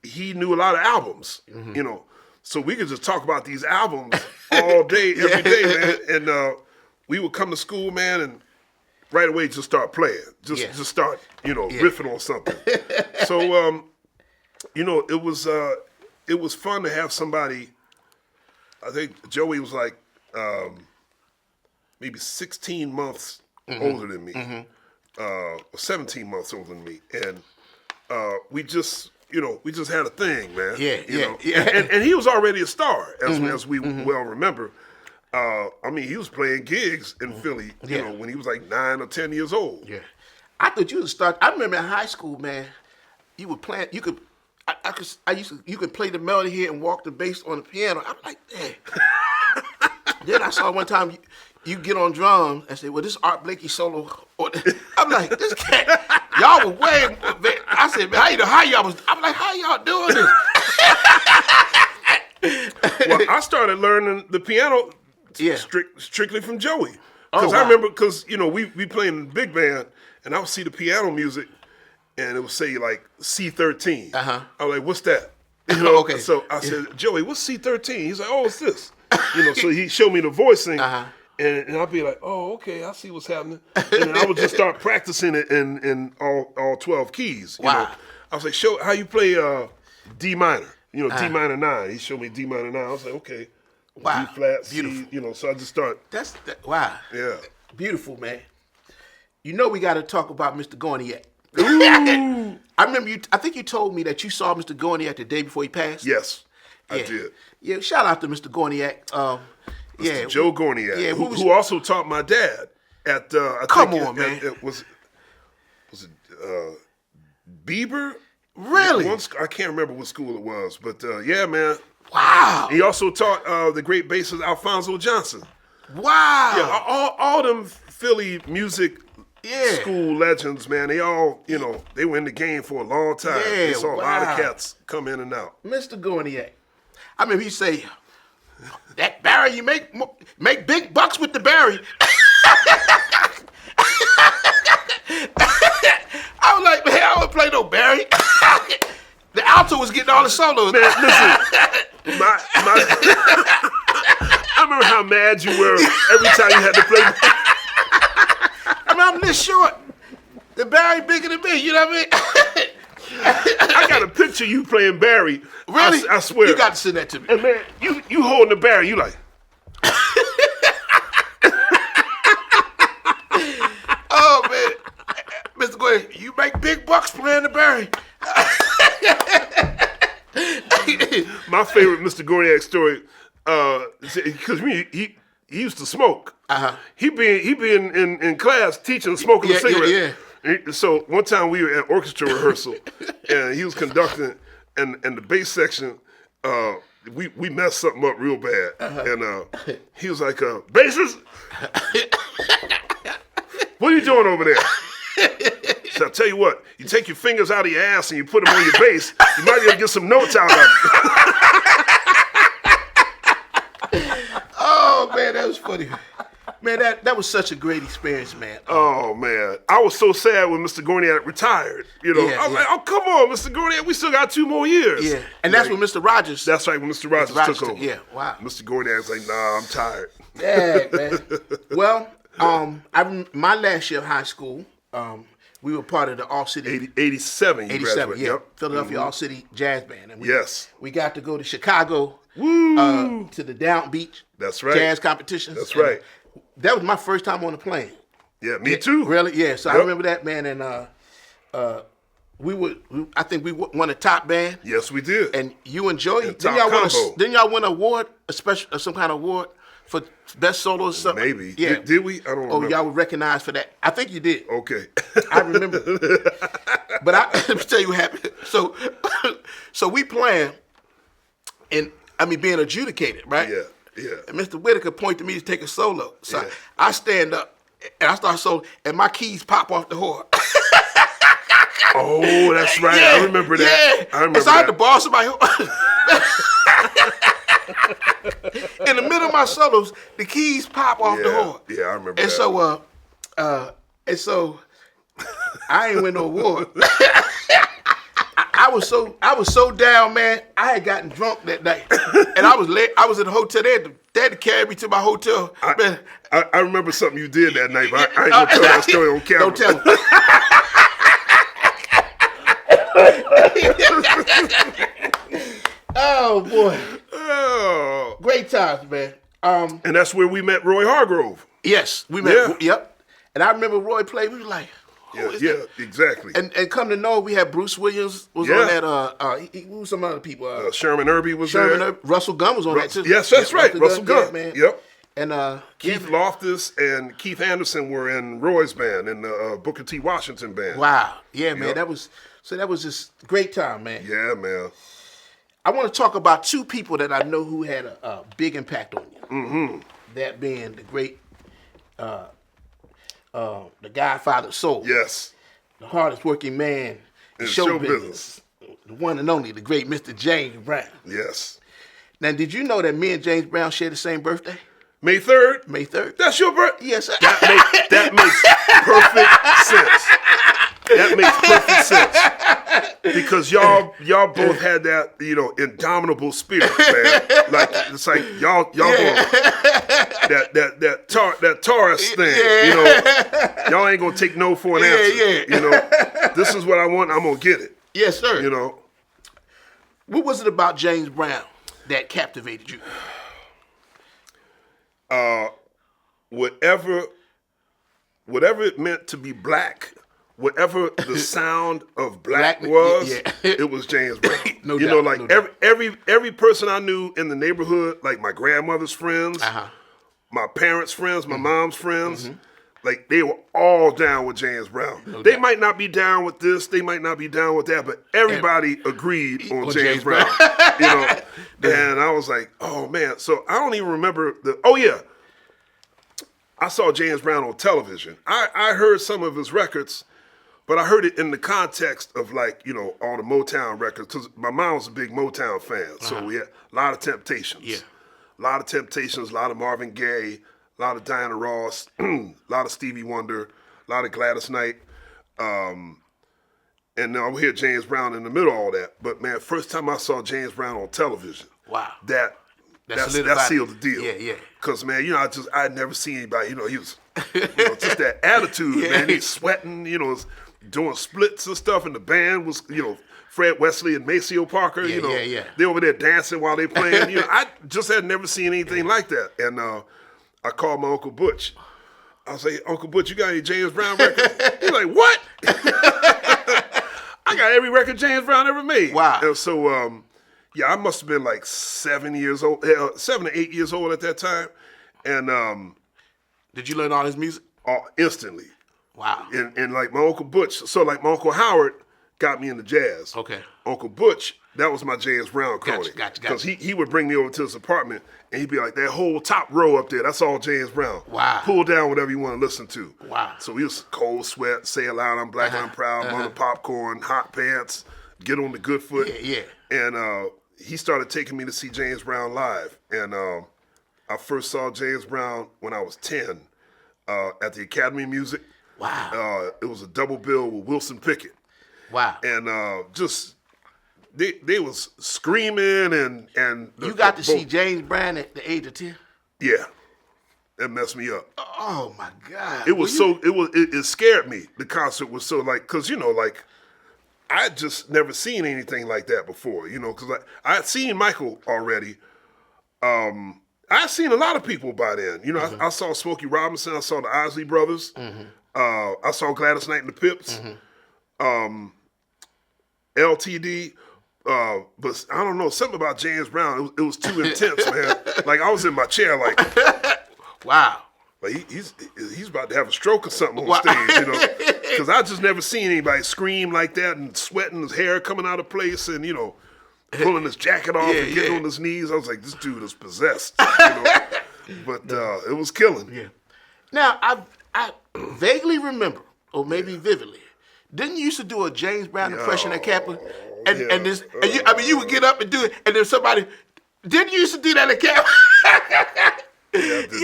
he knew a lot of albums, you know. So we could just talk about these albums all day, every day, man. And we would come to school, man, and right away just start playing. Just start, you know, riffing on something. So, you know, it was fun to have somebody. I think Joey was like maybe 16 months older than me, or 17 months older than me, and we just had a thing, man. Yeah. And he was already a star, as we well remember. I mean, he was playing gigs in Philly, you know, when he was like 9 or 10 years old. Yeah. I thought you would start. I remember in high school, man, you would play. You could. You could play the melody here and walk the bass on the piano. I'm like, dang. Then I saw one time you get on drums and say, well, this Art Blakey solo. I'm like, this cat, y'all were way. I said, man, how y'all was? I'm like, how y'all doing this? Well, I started learning the piano. Strictly from Joey. Because I remember, you know, we playing in the big band, and I would see the piano music, and it would say, like, C13. I was like, what's that? You know, so I said, Joey, what's C13? He's like, oh, it's this. You know, so he showed me the voicing, and I'd be like, oh, okay, I see what's happening. And then I would just start practicing it in all 12 keys. You know? I was like, show how you play D minor. You know, D minor 9. He showed me D minor 9. I was like, okay. Wow. D flat, beautiful. C, you know, so I just start. Wow. Yeah. Beautiful, man. You know we got to talk about Mr. Gorniak. Ooh. I remember I think you told me that you saw Mr. Gorniak the day before he passed. Yes, I did. Yeah, shout out to Mr. Gorniak. Mr. Joe Gorniak, who also taught my dad at, was it Bieber? Really? I can't remember what school it was, but yeah, man. Wow. He also taught the great bassist Alphonso Johnson. Wow. Yeah, all them Philly music school legends, man. They all, you know, they were in the game for a long time. Yeah, they saw a lot of cats come in and out. Mr. Gorniak. I mean, he say, that Barry, you make big bucks with the Barry. I was like, man, I don't play no Barry. The alto was getting all the solos. Man, listen, I remember how mad you were every time you had to play. I mean, I'm this short. The Barry bigger than me, you know what I mean? I got a picture of you playing Barry. Really? I swear. You got to send that to me. And man, you holding the Barry, you like. Oh, man. Mr. Gordon, you make big bucks playing the Barry. My favorite Mr. Gorniak story, because he used to smoke. He be in class teaching smoking a cigarette. So one time we were at orchestra rehearsal, and he was conducting, and the bass section, we messed something up real bad, and he was like, "Bassist, what are you doing over there?" So I tell you what, you take your fingers out of your ass and you put them on your bass, you might be able to get some notes out of it. Oh man, that was funny. Man, that was such a great experience, man. Oh man, I was so sad when Mr. Gorniak retired. You know, I was like, "Oh come on, Mr. Gorniak, we still got 2 more years." Yeah, and that's when Mr. Rogers. That's right, when Mr. Rogers took over. Yeah, wow. Mr. Gorniak's like, "Nah, I'm tired." Yeah, man. Well, my last year of high school, we were part of the All City 87. 87, yeah, yep. Philadelphia All City Jazz Band, and we got to go to Chicago, to the Down Beach. That's right. Jazz competitions. That's right. That was my first time on the plane. Yeah, me too. Really? Yeah. So I remember that, man, and I think we won a top band. Yes, we did. And you and Joey, didn't y'all win an award, some kind of award for best solo or something? Maybe. Yeah. Did we? I don't remember. Oh, y'all were recognized for that. I think you did. Okay. I remember. But let me tell you what happened. So we playing, and being adjudicated, right? Yeah. Yeah. And Mr. Whitaker pointed me to take a solo. So I stand up and I start solo, and my keys pop off the horn. Oh, that's right. I remember that. Yeah. And so I had to borrow somebody. In the middle of my solos, the keys pop off the horn. Yeah, I remember and that. So I ain't win no award. I was so down, man. I had gotten drunk that night, and I was late. I was in the hotel. They had to carry me to my hotel. I remember something you did that night, but I ain't gonna tell that story on camera. Don't tell me. Oh boy! Oh, great times, man. And that's where we met Roy Hargrove. Yes, we met. Yeah. Yep. And I remember Roy played. We was like, exactly. And come to know, we had Bruce Williams was on that. Who was some other people? Sherman Irby was there. Russell Gunn was on that too. Yes, that's right. Russell Gunn. Man. Yep. And Keith Loftus and Keith Anderson were in Roy's band, in the Booker T. Washington band. Wow. Yeah, man. That was just a great time, man. Yeah, man. I want to talk about 2 people that I know who had a big impact on you. Mm-hmm. That being the great, the Godfather of Soul. Yes. The hardest working man in show business. The one and only, the great Mr. James Brown. Yes. Now, did you know that me and James Brown share the same birthday? May 3rd? May 3rd. That's your birthday? Yes, sir. That makes perfect sense. That makes perfect sense. Because y'all both had that, indomitable spirit, man. Like, it's like y'all both that Taurus thing, y'all ain't gonna take no for an answer. This is what I want, I'm gonna get it. Yes, sir. What was it about James Brown that captivated you? Whatever it meant to be black, whatever the sound of black was, it was James Brown. No doubt. Every person I knew in the neighborhood, like my grandmother's friends, my parents' friends, my mom's friends, like they were all down with James Brown. They might not be down with this, they might not be down with that, but everybody agreed on James Brown. And I was like, oh man. So I don't even remember I saw James Brown on television. I heard some of his records, but I heard it in the context of all the Motown records, because my mom was a big Motown fan. So we had a lot of Temptations. Yeah. A lot of Temptations, a lot of Marvin Gaye, a lot of Diana Ross, a lot of Stevie Wonder, a lot of Gladys Knight. And now I would hear James Brown in the middle of all that. But man, first time I saw James Brown on television, wow, that sealed the deal. Yeah. Because man, I'd never seen anybody. He was, just that attitude, man. He's sweating, doing splits and stuff, and the band was, Fred Wesley and Maceo Parker. They over there dancing while they playing. I just had never seen anything like that. And I called my Uncle Butch. I was like, Uncle Butch, you got any James Brown records? He's like, what? I got every record James Brown ever made. Wow. And so, I must have been like 7 to 8 years old at that time. And did you learn all his music? Instantly. Wow. And like my Uncle Butch, so like my Uncle Howard got me into jazz. Okay. Uncle Butch, that was my James Brown crony. Gotcha. Because he would bring me over to his apartment and he'd be like, that whole top row up there, that's all James Brown. Wow. Pull down whatever you want to listen to. Wow. So we was Cold Sweat, Say It Loud, I'm Black, I'm Proud, Mother Popcorn, Hot Pants, Get on the Good Foot. Yeah. And he started taking me to see James Brown live. And I first saw James Brown when I was 10 at the Academy of Music. Wow. It was a double bill with Wilson Pickett. Wow. And just they was screaming and you got to see James Brown at the age of 10? Yeah. That messed me up. Oh my God. It scared me. The concert was so like, cause like I just never seen anything like that before, cause I had seen Michael already. I seen a lot of people by then. I saw Smokey Robinson, I saw the Isley Brothers. I saw Gladys Knight and the Pips, LTD, but I don't know, something about James Brown, it was too intense, man. Like I was in my chair like, wow. Like he's about to have a stroke or something on stage, because I just never seen anybody scream like that and sweating, his hair coming out of place and, pulling his jacket off and getting on his knees. I was like, this dude is possessed, But it was killing. Yeah. Now, I vaguely remember, or maybe vividly, didn't you used to do a James Brown impression at Kappa? And you would get up and do it, and then somebody, didn't you used to do that at Kappa? Man.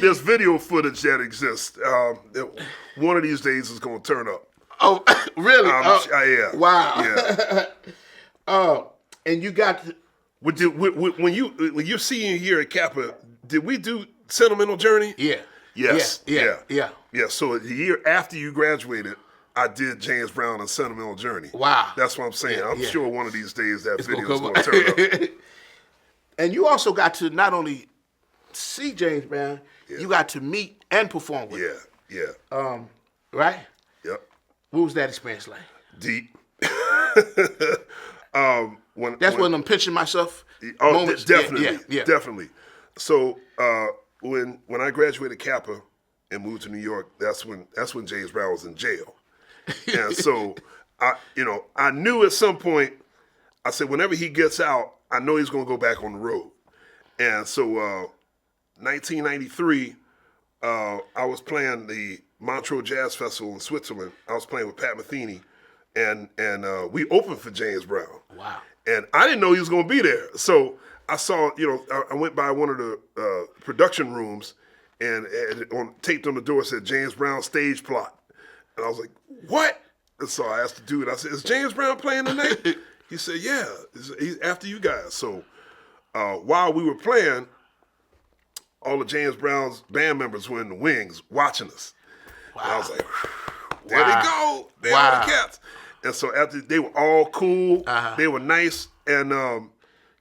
There's video footage that exists. One of these days is going to turn up. Oh, really? Yeah. Wow. Yeah. And you got to, when you're seeing here at Kappa, did we do Sentimental Journey? Yeah. Yes. Yeah. So the year after you graduated, I did James Brown and Sentimental Journey. Wow. That's what I'm saying. I'm sure one of these days that video is going to turn up. And you also got to not only see James Brown, you got to meet and perform with him. Yeah. Right? Yep. What was that experience like? Deep. When I'm pinching myself. Oh, moments. Definitely. So when I graduated Kappa and moved to New York, that's when James Brown was in jail, and so I knew at some point, I said whenever he gets out, I know he's going to go back on the road, and so 1993, I was playing the Montreux Jazz Festival in Switzerland. I was playing with Pat Metheny, and we opened for James Brown. Wow. And I didn't know he was going to be there. So I saw, I went by one of the production rooms and taped on the door said James Brown stage plot. And I was like, what? And so I asked the dude, I said, is James Brown playing tonight? He said, yeah, he's after you guys. So while we were playing, all of James Brown's band members were in the wings watching us. Wow. And I was like, there they go. There are the cats. And so after they were all cool, they were nice, and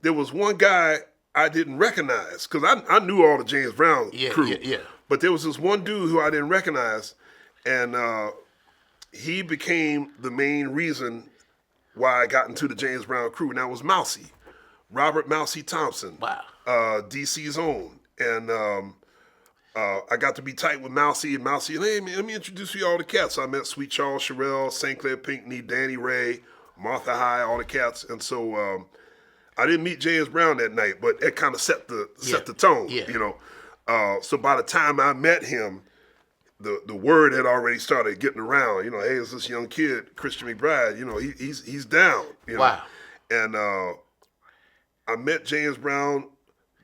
there was one guy I didn't recognize because I knew all the James Brown crew. But there was this one dude who I didn't recognize, and he became the main reason why I got into the James Brown crew, and that was Mousy, Robert Mousy Thompson, DC's own, and I got to be tight with Mousy, and Mousy, hey man, let me introduce you all the cats. So I met Sweet Charles Sherrill, St. Clair Pinckney, Danny Ray, Martha High, all the cats, and so I didn't meet James Brown that night, but it kind of set the tone, So by the time I met him, the word had already started getting around. Hey, it's this young kid, Christian McBride. He's down. Wow. And I met James Brown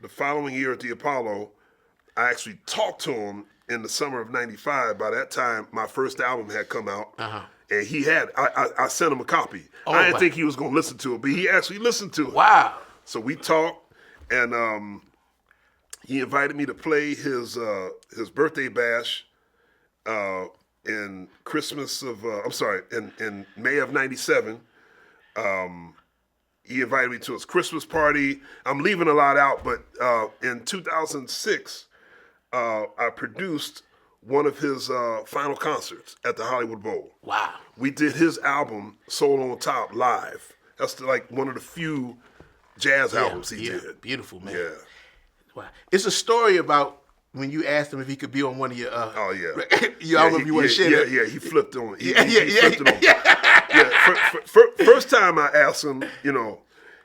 the following year at the Apollo. I actually talked to him in the summer of '95. By that time, my first album had come out, and he had. I sent him a copy. I didn't think he was going to listen to it, but he actually listened to it. Wow! So we talked, and he invited me to play his birthday bash in Christmas of. In May of '97. He invited me to his Christmas party. I'm leaving a lot out, but in 2006. I produced one of his final concerts at the Hollywood Bowl. Wow. We did his album, Soul on Top, live. That's one of the few jazz albums he did. Beautiful, man. Yeah. Wow. It's a story about when you asked him if he could be on one of your. Oh yeah. I don't know if you want to share that. Yeah. He flipped on. He flipped it on. Yeah. First time I asked him, you know,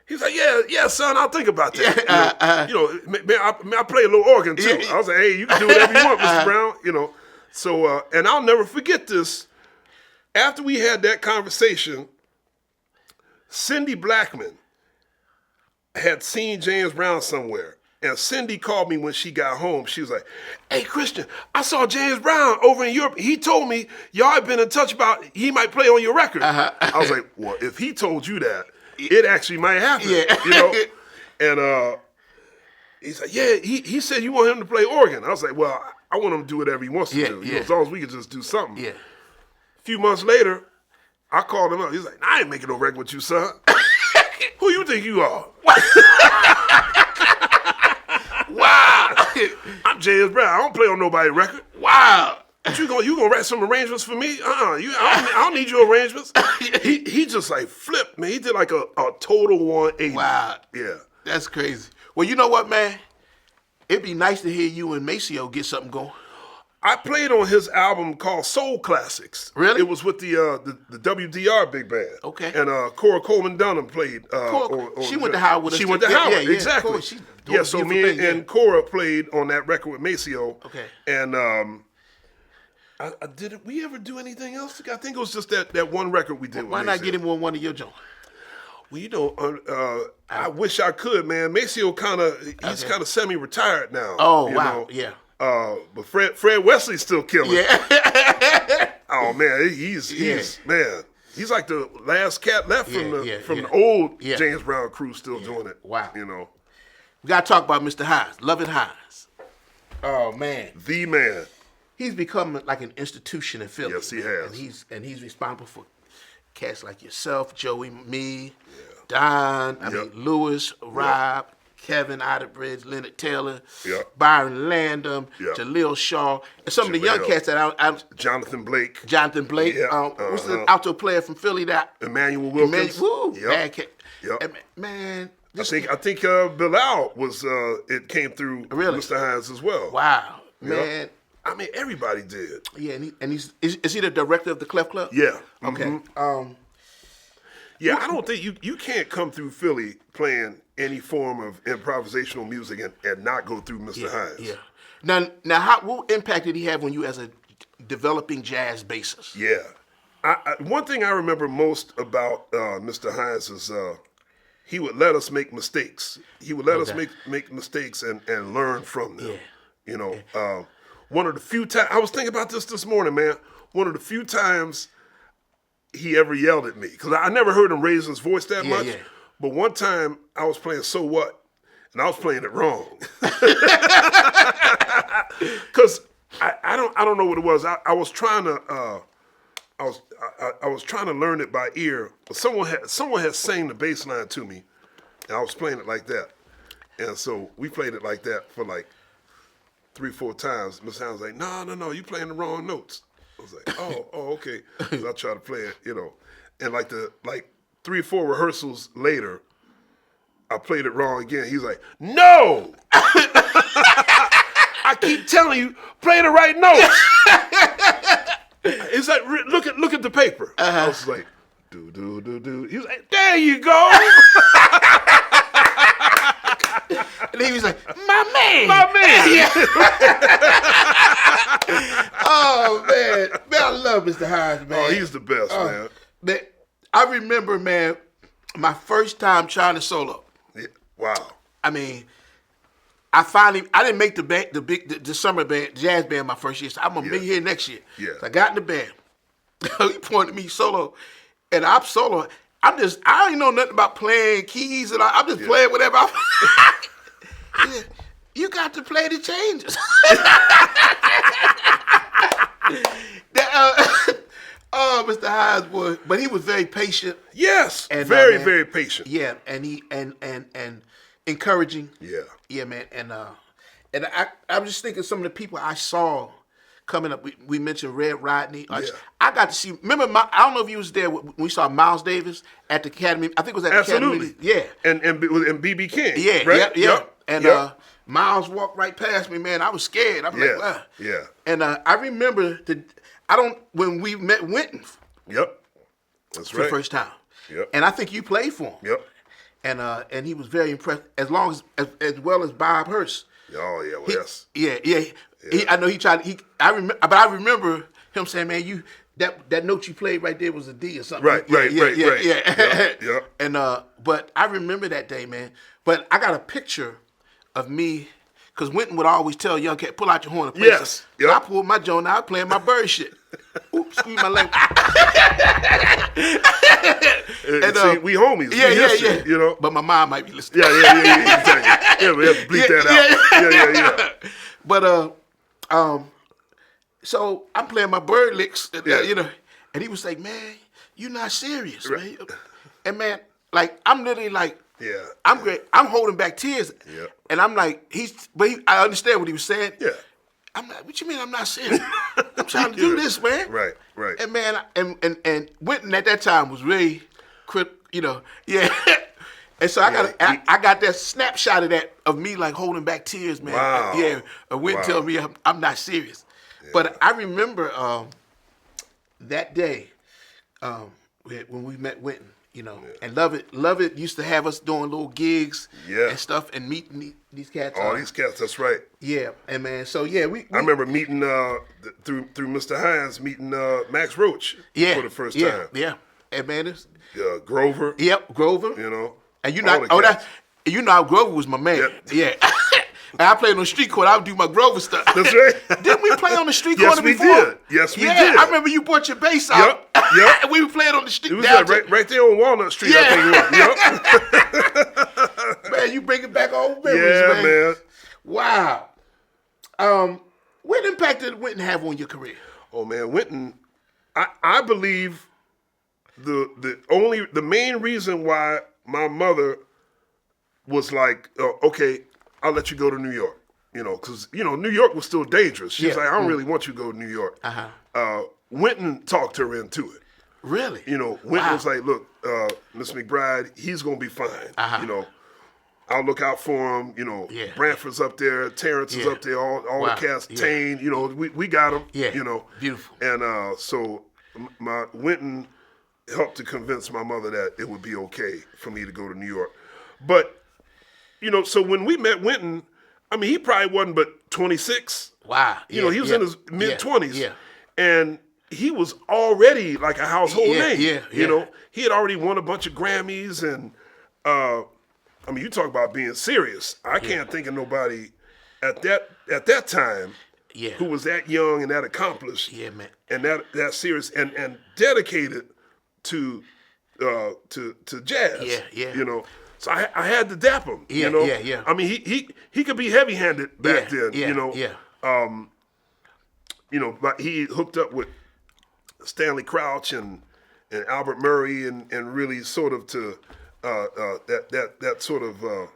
he was like, yeah, son, I'll think about that. May I play a little organ too. I was like, hey, you can do whatever you want, Mr. Brown. You know. So and I'll never forget this. After we had that conversation, Cindy Blackman had seen James Brown somewhere. And Cindy called me when she got home. She was like, hey, Christian, I saw James Brown over in Europe. He told me y'all have been in touch about he might play on your record. I was like, well, if he told you that, it actually might happen. Yeah. You know? And he's like, yeah, he said you want him to play organ. I was like, well, I want him to do whatever he wants to do. You know, as long as we can just do something. Yeah. A few months later, I called him up. He's like, I ain't making no record with you, son. Who you think you are? Wow. I'm James Brown. I don't play on nobody's record. Wow. But you gonna write some arrangements for me? I don't need your arrangements. He just like flipped, man. He did like a total 180. Wow. Yeah. That's crazy. Well, you know what, man? It'd be nice to hear you and Maceo get something going. I played on his album called Soul Classics. Really? It was with the WDR big band. Okay. And Cora Coleman Dunham played. She went to Howard with us. She went to Howard, exactly. Cora, so me and Cora played on that record with Maceo. Okay. And did we ever do anything else? I think it was just that one record we did. Why not get him on one of your joints? Well, you know, I wish I could, man. Maceo kind of semi-retired now. Oh, wow, yeah. But Fred Wesley's still killing. Yeah. Oh man, he's like the last cat left from the old James Brown crew still doing it. Wow. You know. We gotta talk about Mr. Haynes, Loving Haynes. Oh man. The man. He's become like an institution in Philly. Yes, he has. And he's responsible for cats like yourself, Joey, me, Don, Lewis, Rob, Kevin Otterbridge, Leonard Taylor, Byron Landon, Jaleel Shaw, and some of the young cats that I'm Jonathan Blake. What's the alto player from Philly that? Emmanuel Wilkins. Bad cat. Man. I think Bilal was it came through Mr. Haynes as well. Wow. Man. I mean, everybody did. Yeah, and is he the director of the Clef Club? Yeah. Okay. Mm-hmm. Yeah, I don't think you can't come through Philly playing any form of improvisational music and not go through Mr. Haynes. Yeah. Now, what impact did he have on you as a developing jazz bassist? Yeah. One thing I remember most about Mr. Haynes is he would let us make mistakes. He would let us make mistakes and learn from them. Yeah. You know, one of the few times, I was thinking about this morning, man. One of the few times he ever yelled at me, because I never heard him raise his voice that much. Yeah. But one time I was playing So What, and I was playing it wrong. Because I don't know what it was. I was trying to I was trying to learn it by ear, but someone had sang the bass line to me, and I was playing it like that. And so we played it like that for like 3-4 times. Miss Hound was like, no, you playing the wrong notes. I was like, oh, okay. So I try to play it, you know. And like 3 or 4 rehearsals later, I played it wrong again. He's like, no! I keep telling you, play the right notes. It's like, look at the paper. I was like, do. He was like, there you go. And he was like, my man. Oh, man. Man, I love Mr. Haynes, man. Oh, he's the best, man. Man, I remember, man, my first time trying to solo. Yeah. Wow. I mean, I didn't make the summer band, jazz band my first year, so I'm going to be here next year. Yeah. So I got in the band. He pointed me solo, and I'm solo. I ain't know nothing about playing keys, and I'm just playing whatever. You got to play the changes. Mr. Haynes was, but he was very patient. Yes, and very patient. Yeah, and he and encouraging. Yeah, yeah, man. And I'm just thinking some of the people I saw, coming up. We mentioned Red Rodney. Yeah. I got to see. Remember, I don't know if you was there when we saw Miles Davis at the Academy. I think it was at the Academy. Yeah. And B.B. King. Yeah. Right? Yeah. And Miles walked right past me, man. I was scared. I'm like, wow. Yeah. And I remember when we met Wynton. Yep. That's for right. the first time. Yep. And I think you played for him. Yep. And he was very impressed, as well as Bob Hurst. Oh yeah, well, yes. Yeah. I know he tried. But I remember him saying, "Man, you that note you played right there was a D or something." Right. Yeah. Yep. And but I remember that day, man. But I got a picture of me. Because Wynton would always tell young cat, pull out your horn and play Yes. something. So I pulled my joint out, playing my bird shit. Oops, excuse my language. And, see, we homies. Yeah. You know? But my mom might be listening. Yeah, exactly. Yeah, we have to bleep that out. Yeah. But, so I'm playing my bird licks, Yeah. and he was like, man, you're not serious, Right. man. And, man, like, I'm literally like, Yeah. I'm great. I'm holding back tears. Yeah. And I'm like, I understand what he was saying. Yeah. I'm like, what you mean I'm not serious? I'm trying to do this, man. Right. And man, and Wynton at that time was really, yeah. And so I got that snapshot of me like holding back tears, man. Wow. Yeah. Wynton telling me I'm not serious. Yeah. But I remember that day when we met Wynton. And Love It used to have us doing little gigs and stuff and meeting these cats. All these cats, that's right. Yeah, and man, so yeah, we I remember meeting through Mr. Haynes, meeting Max Roach for the first time. Yeah, and man, it's Grover. Yep, Grover. And how Grover was my man. Yep. Yeah. And I played on the street court. I would do my Grover stuff. That's right. Didn't we play on the street Yes, corner we before? did. Yes, we did. I remember you brought your bass out. Yep. And we were playing on the street. It was right there on Walnut Street, I think it was. Yep. Man, you bringing back old memories, man. Wow. What impact did Wynton have on your career? Oh man, Wynton, I believe the main reason why my mother was like, okay, I'll let you go to New York, because New York was still dangerous. She's like, I don't really want you to go to New York. Wynton talked her into it. Really? Wynton was like, look, Miss McBride, he's gonna be fine. I'll look out for him. Branford's up there, Terrence is up there, all the cats, Tane. We got him. Yeah. Beautiful. And so my Wynton helped to convince my mother that it would be okay for me to go to New York. But so when we met Wynton, I mean, he probably wasn't but 26. Wow. He was in his mid-20s. Yeah. And he was already like a household name. Yeah. He had already won a bunch of Grammys. And, I mean, you talk about being serious. I can't think of nobody at that time who was that young and that accomplished. Yeah, man. And that serious and dedicated to jazz. Yeah. So I had to dap him. Yeah. I mean, he could be heavy-handed back then. But he hooked up with Stanley Crouch and Albert Murray and really sort of to that sort of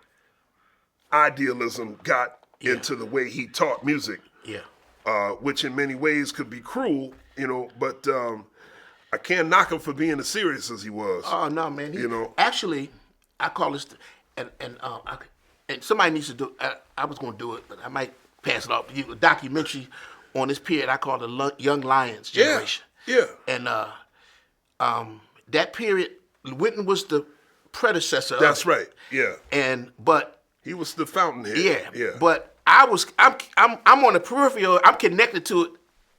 idealism got into the way he taught music. Which in many ways could be cruel, but I can't knock him for being as serious as he was. Oh no, man. Actually, I call this, and somebody needs to do. I was going to do it, but I might pass it off. A documentary on this period I call the Young Lions generation. Yeah. And that period, Wynton was the predecessor. That's of it. right. Yeah. But he was the fountainhead. Yeah. But I'm on the peripheral. I'm connected to it,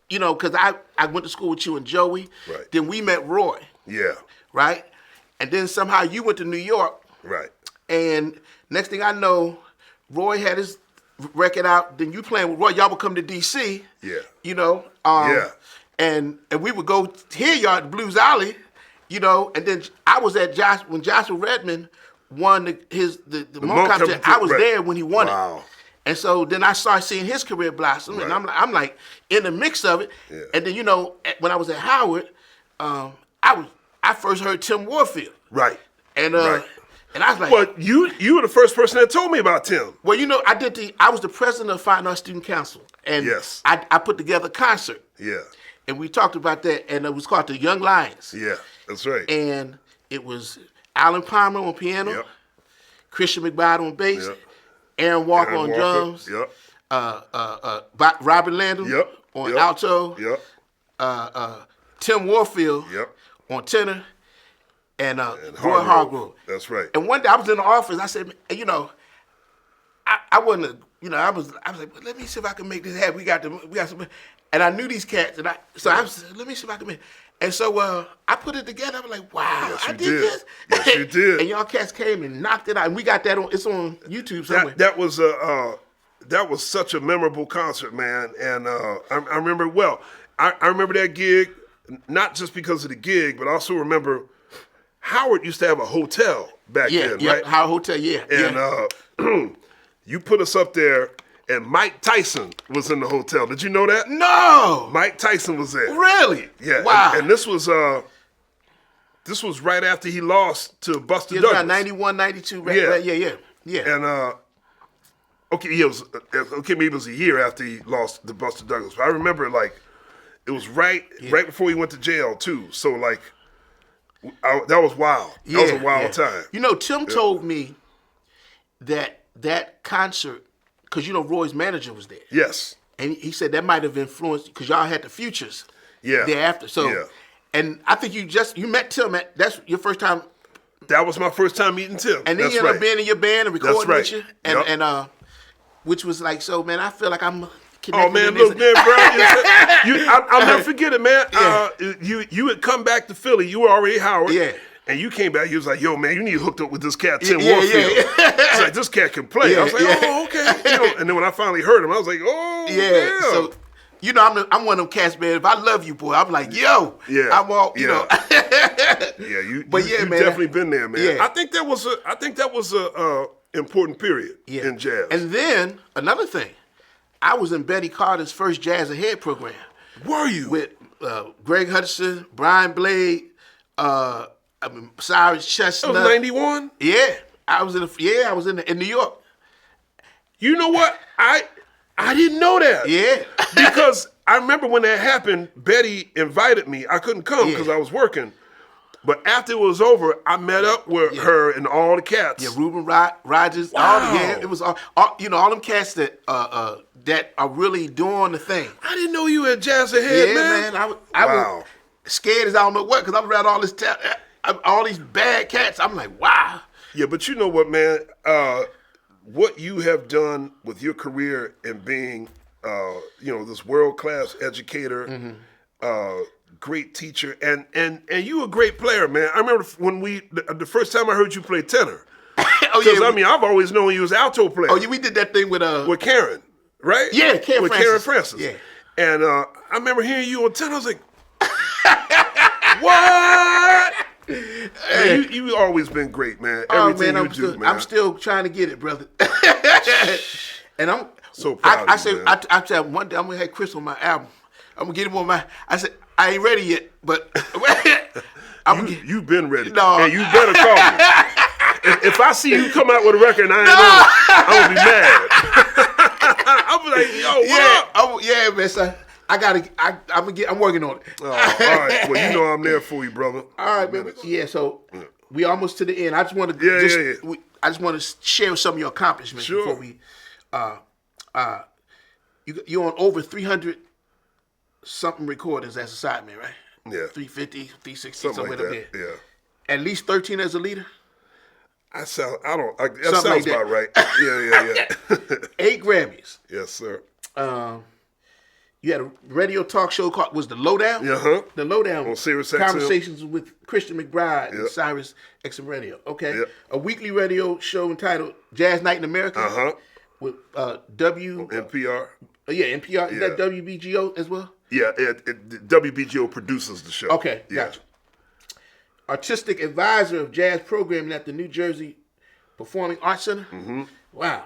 because I went to school with you and Joey. Right. Then we met Roy. Yeah. Right. And then somehow you went to New York. Right. And next thing I know, Roy had his record out. Then you playing with Roy. Y'all would come to D.C. Yeah. And we would go hear y'all at the Blues Alley, And then I was at when Joshua Redman won the Monk competition. I was there when he won it. And so then I started seeing his career blossom, and I'm like in the mix of it. Yeah. And then when I was at Howard, I first heard Tim Warfield. Right. And And I was like, well, you were the first person that told me about Tim. Well, I was the president of Fine Arts Student Council, and yes. I put together a concert. Yeah. And we talked about that, and it was called the Young Lions. Yeah, that's right. And it was Alan Palmer on piano, yep. Christian McBride on bass, yep. Aaron Walker on drums, yep. Robert Landon yep. on yep. alto, yep. Tim Warfield yep. on tenor, and Roy Hargrove. Hargrove. That's right. And one day I was in the office. I said, I wasn't, I was like, well, let me see if I can make this happen. We got some, and I knew these cats, and I said, let me see if I can make. And so I put it together. I was like, wow, yes, I did this. Yes, you did. And y'all cats came and knocked it out, and we got that on. It's on YouTube somewhere. That was such a memorable concert, man. And I remember it well. I remember that gig, not just because of the gig, but I also remember Howard used to have a hotel back then, right? Howard Hotel, yeah. And you put us up there, and Mike Tyson was in the hotel. Did you know that? No! Mike Tyson was there. Really? Yeah. Wow. And this was right after he lost to Buster Douglas. About 91, 92, right? Yeah. Yeah. And maybe it was a year after he lost to Buster Douglas. But I remember it was right before he went to jail too. So that was wild. That was a wild time. Tim told me that concert, because Roy's manager was there. Yes. And he said that might have influenced, because y'all had the Futures thereafter. So, and I think you met Tim that's your first time. That was my first time meeting Tim. And then you ended up being in your band and recording with you. And, yep. and which was like, so man, I feel like I'm connected. Oh man, look, man, bro. I'll never forget it, man. Yeah. You had come back to Philly. You were already Howard. Yeah. And you came back, you was like, yo, man, you need to hook up with this cat, Tim Warfield. It's like, this cat can play. I was like, oh, okay. And then when I finally heard him, I was like, oh, yeah. So, I'm one of them cats, man. If I love you, boy, I'm like, yo. Yeah. I'm all, Yeah, you've definitely been there, man. Yeah. I think that was a important period in jazz. And then, another thing, I was in Betty Carter's first Jazz Ahead program. Were you? With Greg Hudson, Brian Blade, Cyrus Chestnut. That was 91? Yeah. I was in New York. You know what? I didn't know that. Yeah. Because I remember when that happened, Betty invited me. I couldn't come because I was working. But after it was over, I met up with her and all the cats. Yeah, Ruben Rogers. Wow. It was all them cats that are really doing the thing. I didn't know you had Jazz Ahead, man. I was scared as I don't know what, because I'm around all these bad cats. I'm like, wow. Yeah, but you know what, man? What you have done with your career and being, this world-class educator, great teacher, and you a great player, man. I remember when the first time I heard you play tenor. Because I've always known you as alto player. Oh yeah, we did that thing with Karen, right? Yeah, Karen Francis. Yeah. And I remember hearing you on tenor. I was like, what? Man, you always been great, man. Everything you do, man. I'm still trying to get it, brother. And I'm so proud. I said one day I'm gonna have Chris on my album. I'm gonna get him on my. I said I ain't ready yet, but you've been ready. No, and you better call me. If I see you come out with a record and I ain't I'm gonna be mad. I'll be like, yo, what up? Man. So I'm working on it. Oh, all right. Well, I'm there for you, brother. All right, man. Yeah. So we almost to the end. I just want to I just want to share some of your accomplishments before we. You're on over 300 something recordings as a sideman, right? Yeah. 350, 360, something like that. Yeah. At least 13 as a leader. That sounds like about right. Yeah. 8 Grammys. Yes, sir. You had a radio talk show called The Lowdown? The Lowdown. On Sirius XM. Conversations with Christian McBride and Cyrus XM Radio. Okay. Yep. A weekly radio show entitled Jazz Night in America. With NPR. NPR. Yeah. Is that WBGO as well? Yeah, WBGO produces the show. Okay, gotcha. Artistic advisor of jazz programming at the New Jersey Performing Arts Center. Mm-hmm. Wow.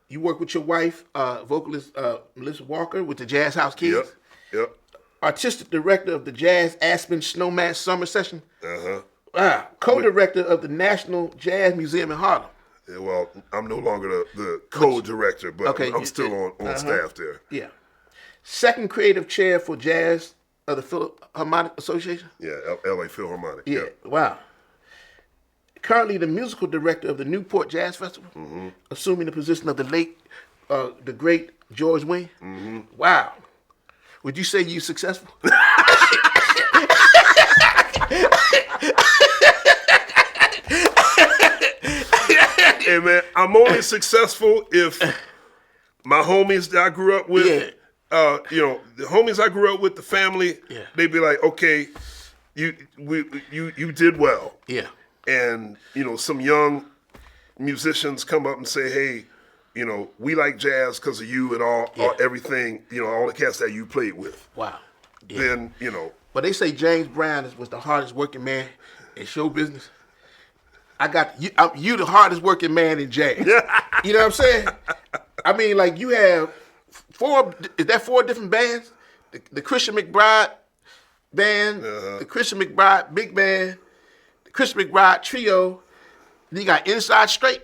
You work with your wife, vocalist Melissa Walker, with the Jazz House Kids. Yep. Artistic director of the Jazz Aspen Snowman Summer Session. Wow. Co-director of the National Jazz Museum in Harlem. Yeah, well, I'm no longer the co-director, but Okay, I'm still on staff there. Yeah. Second creative chair for jazz of the Philharmonic Association. Yeah, L.A. Philharmonic. Yeah. Wow. Currently the musical director of the Newport Jazz Festival, assuming the position of the late, the great George Wayne. Wow. Would you say you successful? Hey man, I'm only successful if my homies that I grew up with, the homies I grew up with, the family, they be like, okay, you did well. Yeah. And, some young musicians come up and say, hey, we like jazz because of you and all everything, all the cats that you played with. Wow. Yeah. Then, But they say James Brown was the hardest working man in show business. I got you. You the hardest working man in jazz. You know what I'm saying? I mean, like you have four different bands? The Christian McBride band, the Christian McBride big band, the Christian McBride trio. Then you got Inside Straight,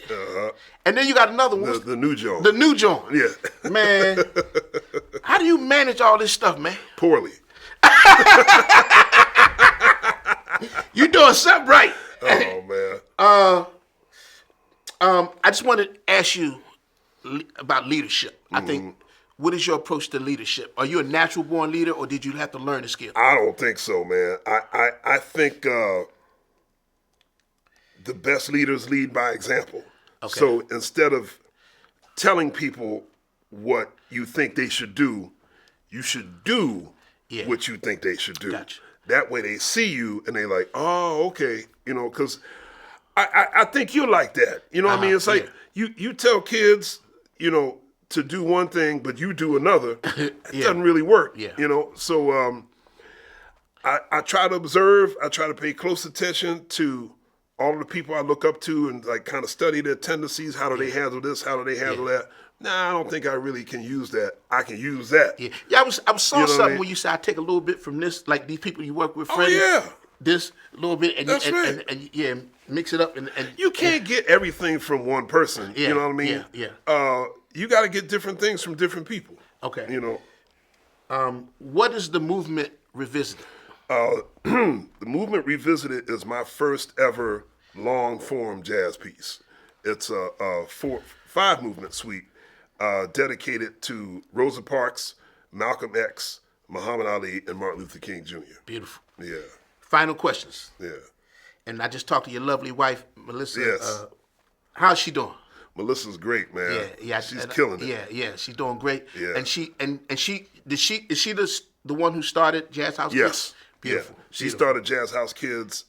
and then you got another one. The new joint. The new joint. Yeah. Man, how do you manage all this stuff, man? Poorly. You doing something right. Oh man. I just wanted to ask you about leadership. I think, what is your approach to leadership? Are you a natural born leader, or did you have to learn the skill? I don't think so, man. I think the best leaders lead by example. Okay. So instead of telling people what you think they should do, you should do what you think they should do. Gotcha. That way they see you and they like, oh, okay, because I think you're like that. You know what I mean? It's like you tell kids, to do one thing, but you do another. It doesn't really work. Yeah. So I try to observe. I try to pay close attention to all of the people I look up to and like kind of study their tendencies. How do they handle this? How do they handle that? Nah, I don't think I really can use that. I can use that. Yeah, I saw something where you said I take a little bit from this, like these people you work with, Freddie. Oh yeah. This little bit, and that's right. and mix it up, and you can't get everything from one person. Yeah, you know what I mean? Yeah. You got to get different things from different people. Okay. What is the movement revisited? The movement revisited is my first ever long form jazz piece. It's a 5 movement suite dedicated to Rosa Parks, Malcolm X, Muhammad Ali, and Martin Luther King Jr. Beautiful. Yeah. Final questions. Yeah. And I just talked to your lovely wife, Melissa. Yes. How's she doing? Melissa's great, man. Yeah. She's killing it. Yeah. She's doing great. Yeah. And is she the one who started Jazz House Kids? Yes. Beautiful. Yeah. She started Jazz House Kids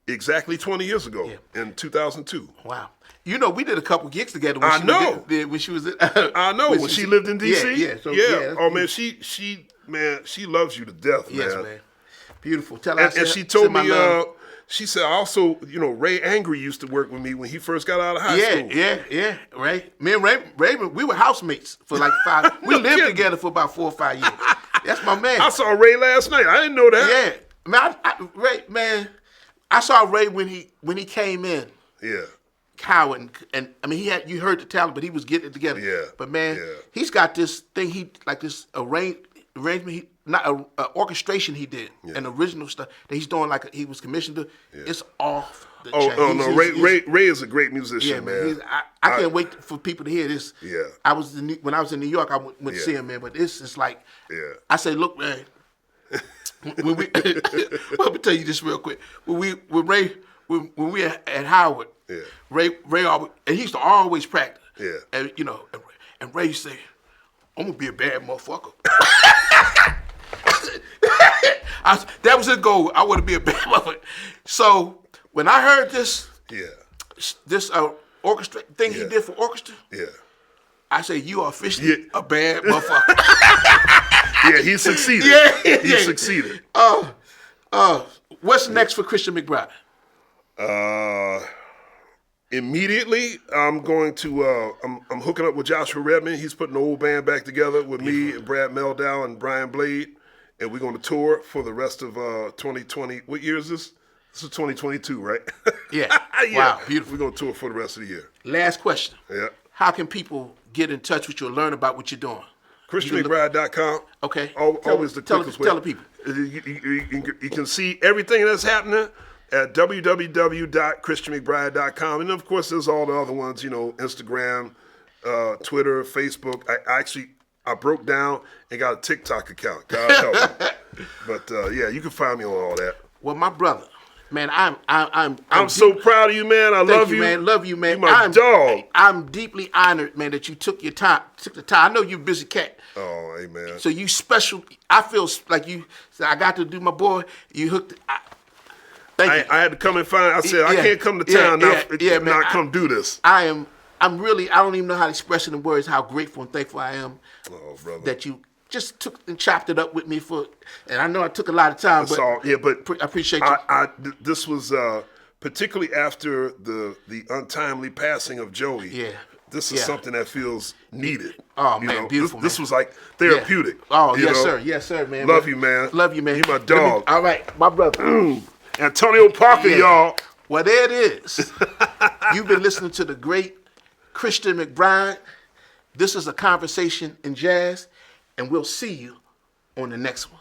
exactly 20 years ago in 2002. Wow. We did a couple gigs together when when she was I know when she lived in DC. Yeah. Oh man, she loves you to death, man. Yes, man. Beautiful. Tell her. And she told me, she said, also, Ray Angry used to work with me when he first got out of high school. Yeah. Ray. Me and Ray, we were housemates for like 5. We lived together for about 4 or 5 years. That's my man. I saw Ray last night. I didn't know that. Yeah, man. I saw Ray when he came in. Yeah. Coward and I mean you heard the talent, but he was getting it together. Yeah. But man, he's got this thing this arrangement, orchestration he did, an original stuff that he's doing he was commissioned to. Yeah. It's off the chain. Oh no, Ray is a great musician, man. I can't wait for people to hear this. Yeah. When I was in New York, I went to see him, man. But it's just like, I say, look, man. When we, let me tell you this real quick. When we at Howard. Yeah. Ray always, and he used to always practice. Yeah. And and Ray used to say, I'm gonna be a bad motherfucker. That was his goal. I want to be a bad motherfucker. So when I heard this orchestra thing he did for orchestra, I say, you are officially a bad motherfucker. Yeah, he succeeded. He succeeded. What's next for Christian McBride? Immediately, I'm going to. I'm hooking up with Joshua Redman. He's putting the old band back together with me and Brad Meldow and Brian Blade, and we're going to tour for the rest of 2020. What year is this? This is 2022, right? Yeah. Yeah. Wow, beautiful. We're going to tour for the rest of the year. Last question. Yeah. How can people get in touch with you or learn about what you're doing? ChristianMcBride.com. Okay. Always the quickest way. Tell the people. You can see everything that's happening at www.christianmcbride.com. And of course, there's all the other ones, Instagram, Twitter, Facebook. I broke down and got a TikTok account. God help me. But yeah, you can find me on all that. Well, my brother, man, I'm so proud of you, man. I love you, man. Love you, man. You're my dog. I'm deeply honored, man, that you took the time. I know you're a busy cat. Oh, amen. So you special. I feel like you. So I got to do my boy. You hooked. Thank you. I had to come and find. I said I can't come to town now. Not come do this. I'm really. I don't even know how to express it in words how grateful and thankful I am. Oh, brother. That you just took and chopped it up with me and I know it took a lot of time, but I appreciate you. This was particularly after the untimely passing of Joey. Yeah. This is something that feels needed. Oh, man, beautiful. This was like therapeutic. Yeah. Oh, yes, sir, man. Love you, man. Love you, man. You're my dog. All right, my brother. Antonio Parker, y'all. Well, there it is. You've been listening to the great Christian McBride. This is a conversation in jazz, and we'll see you on the next one.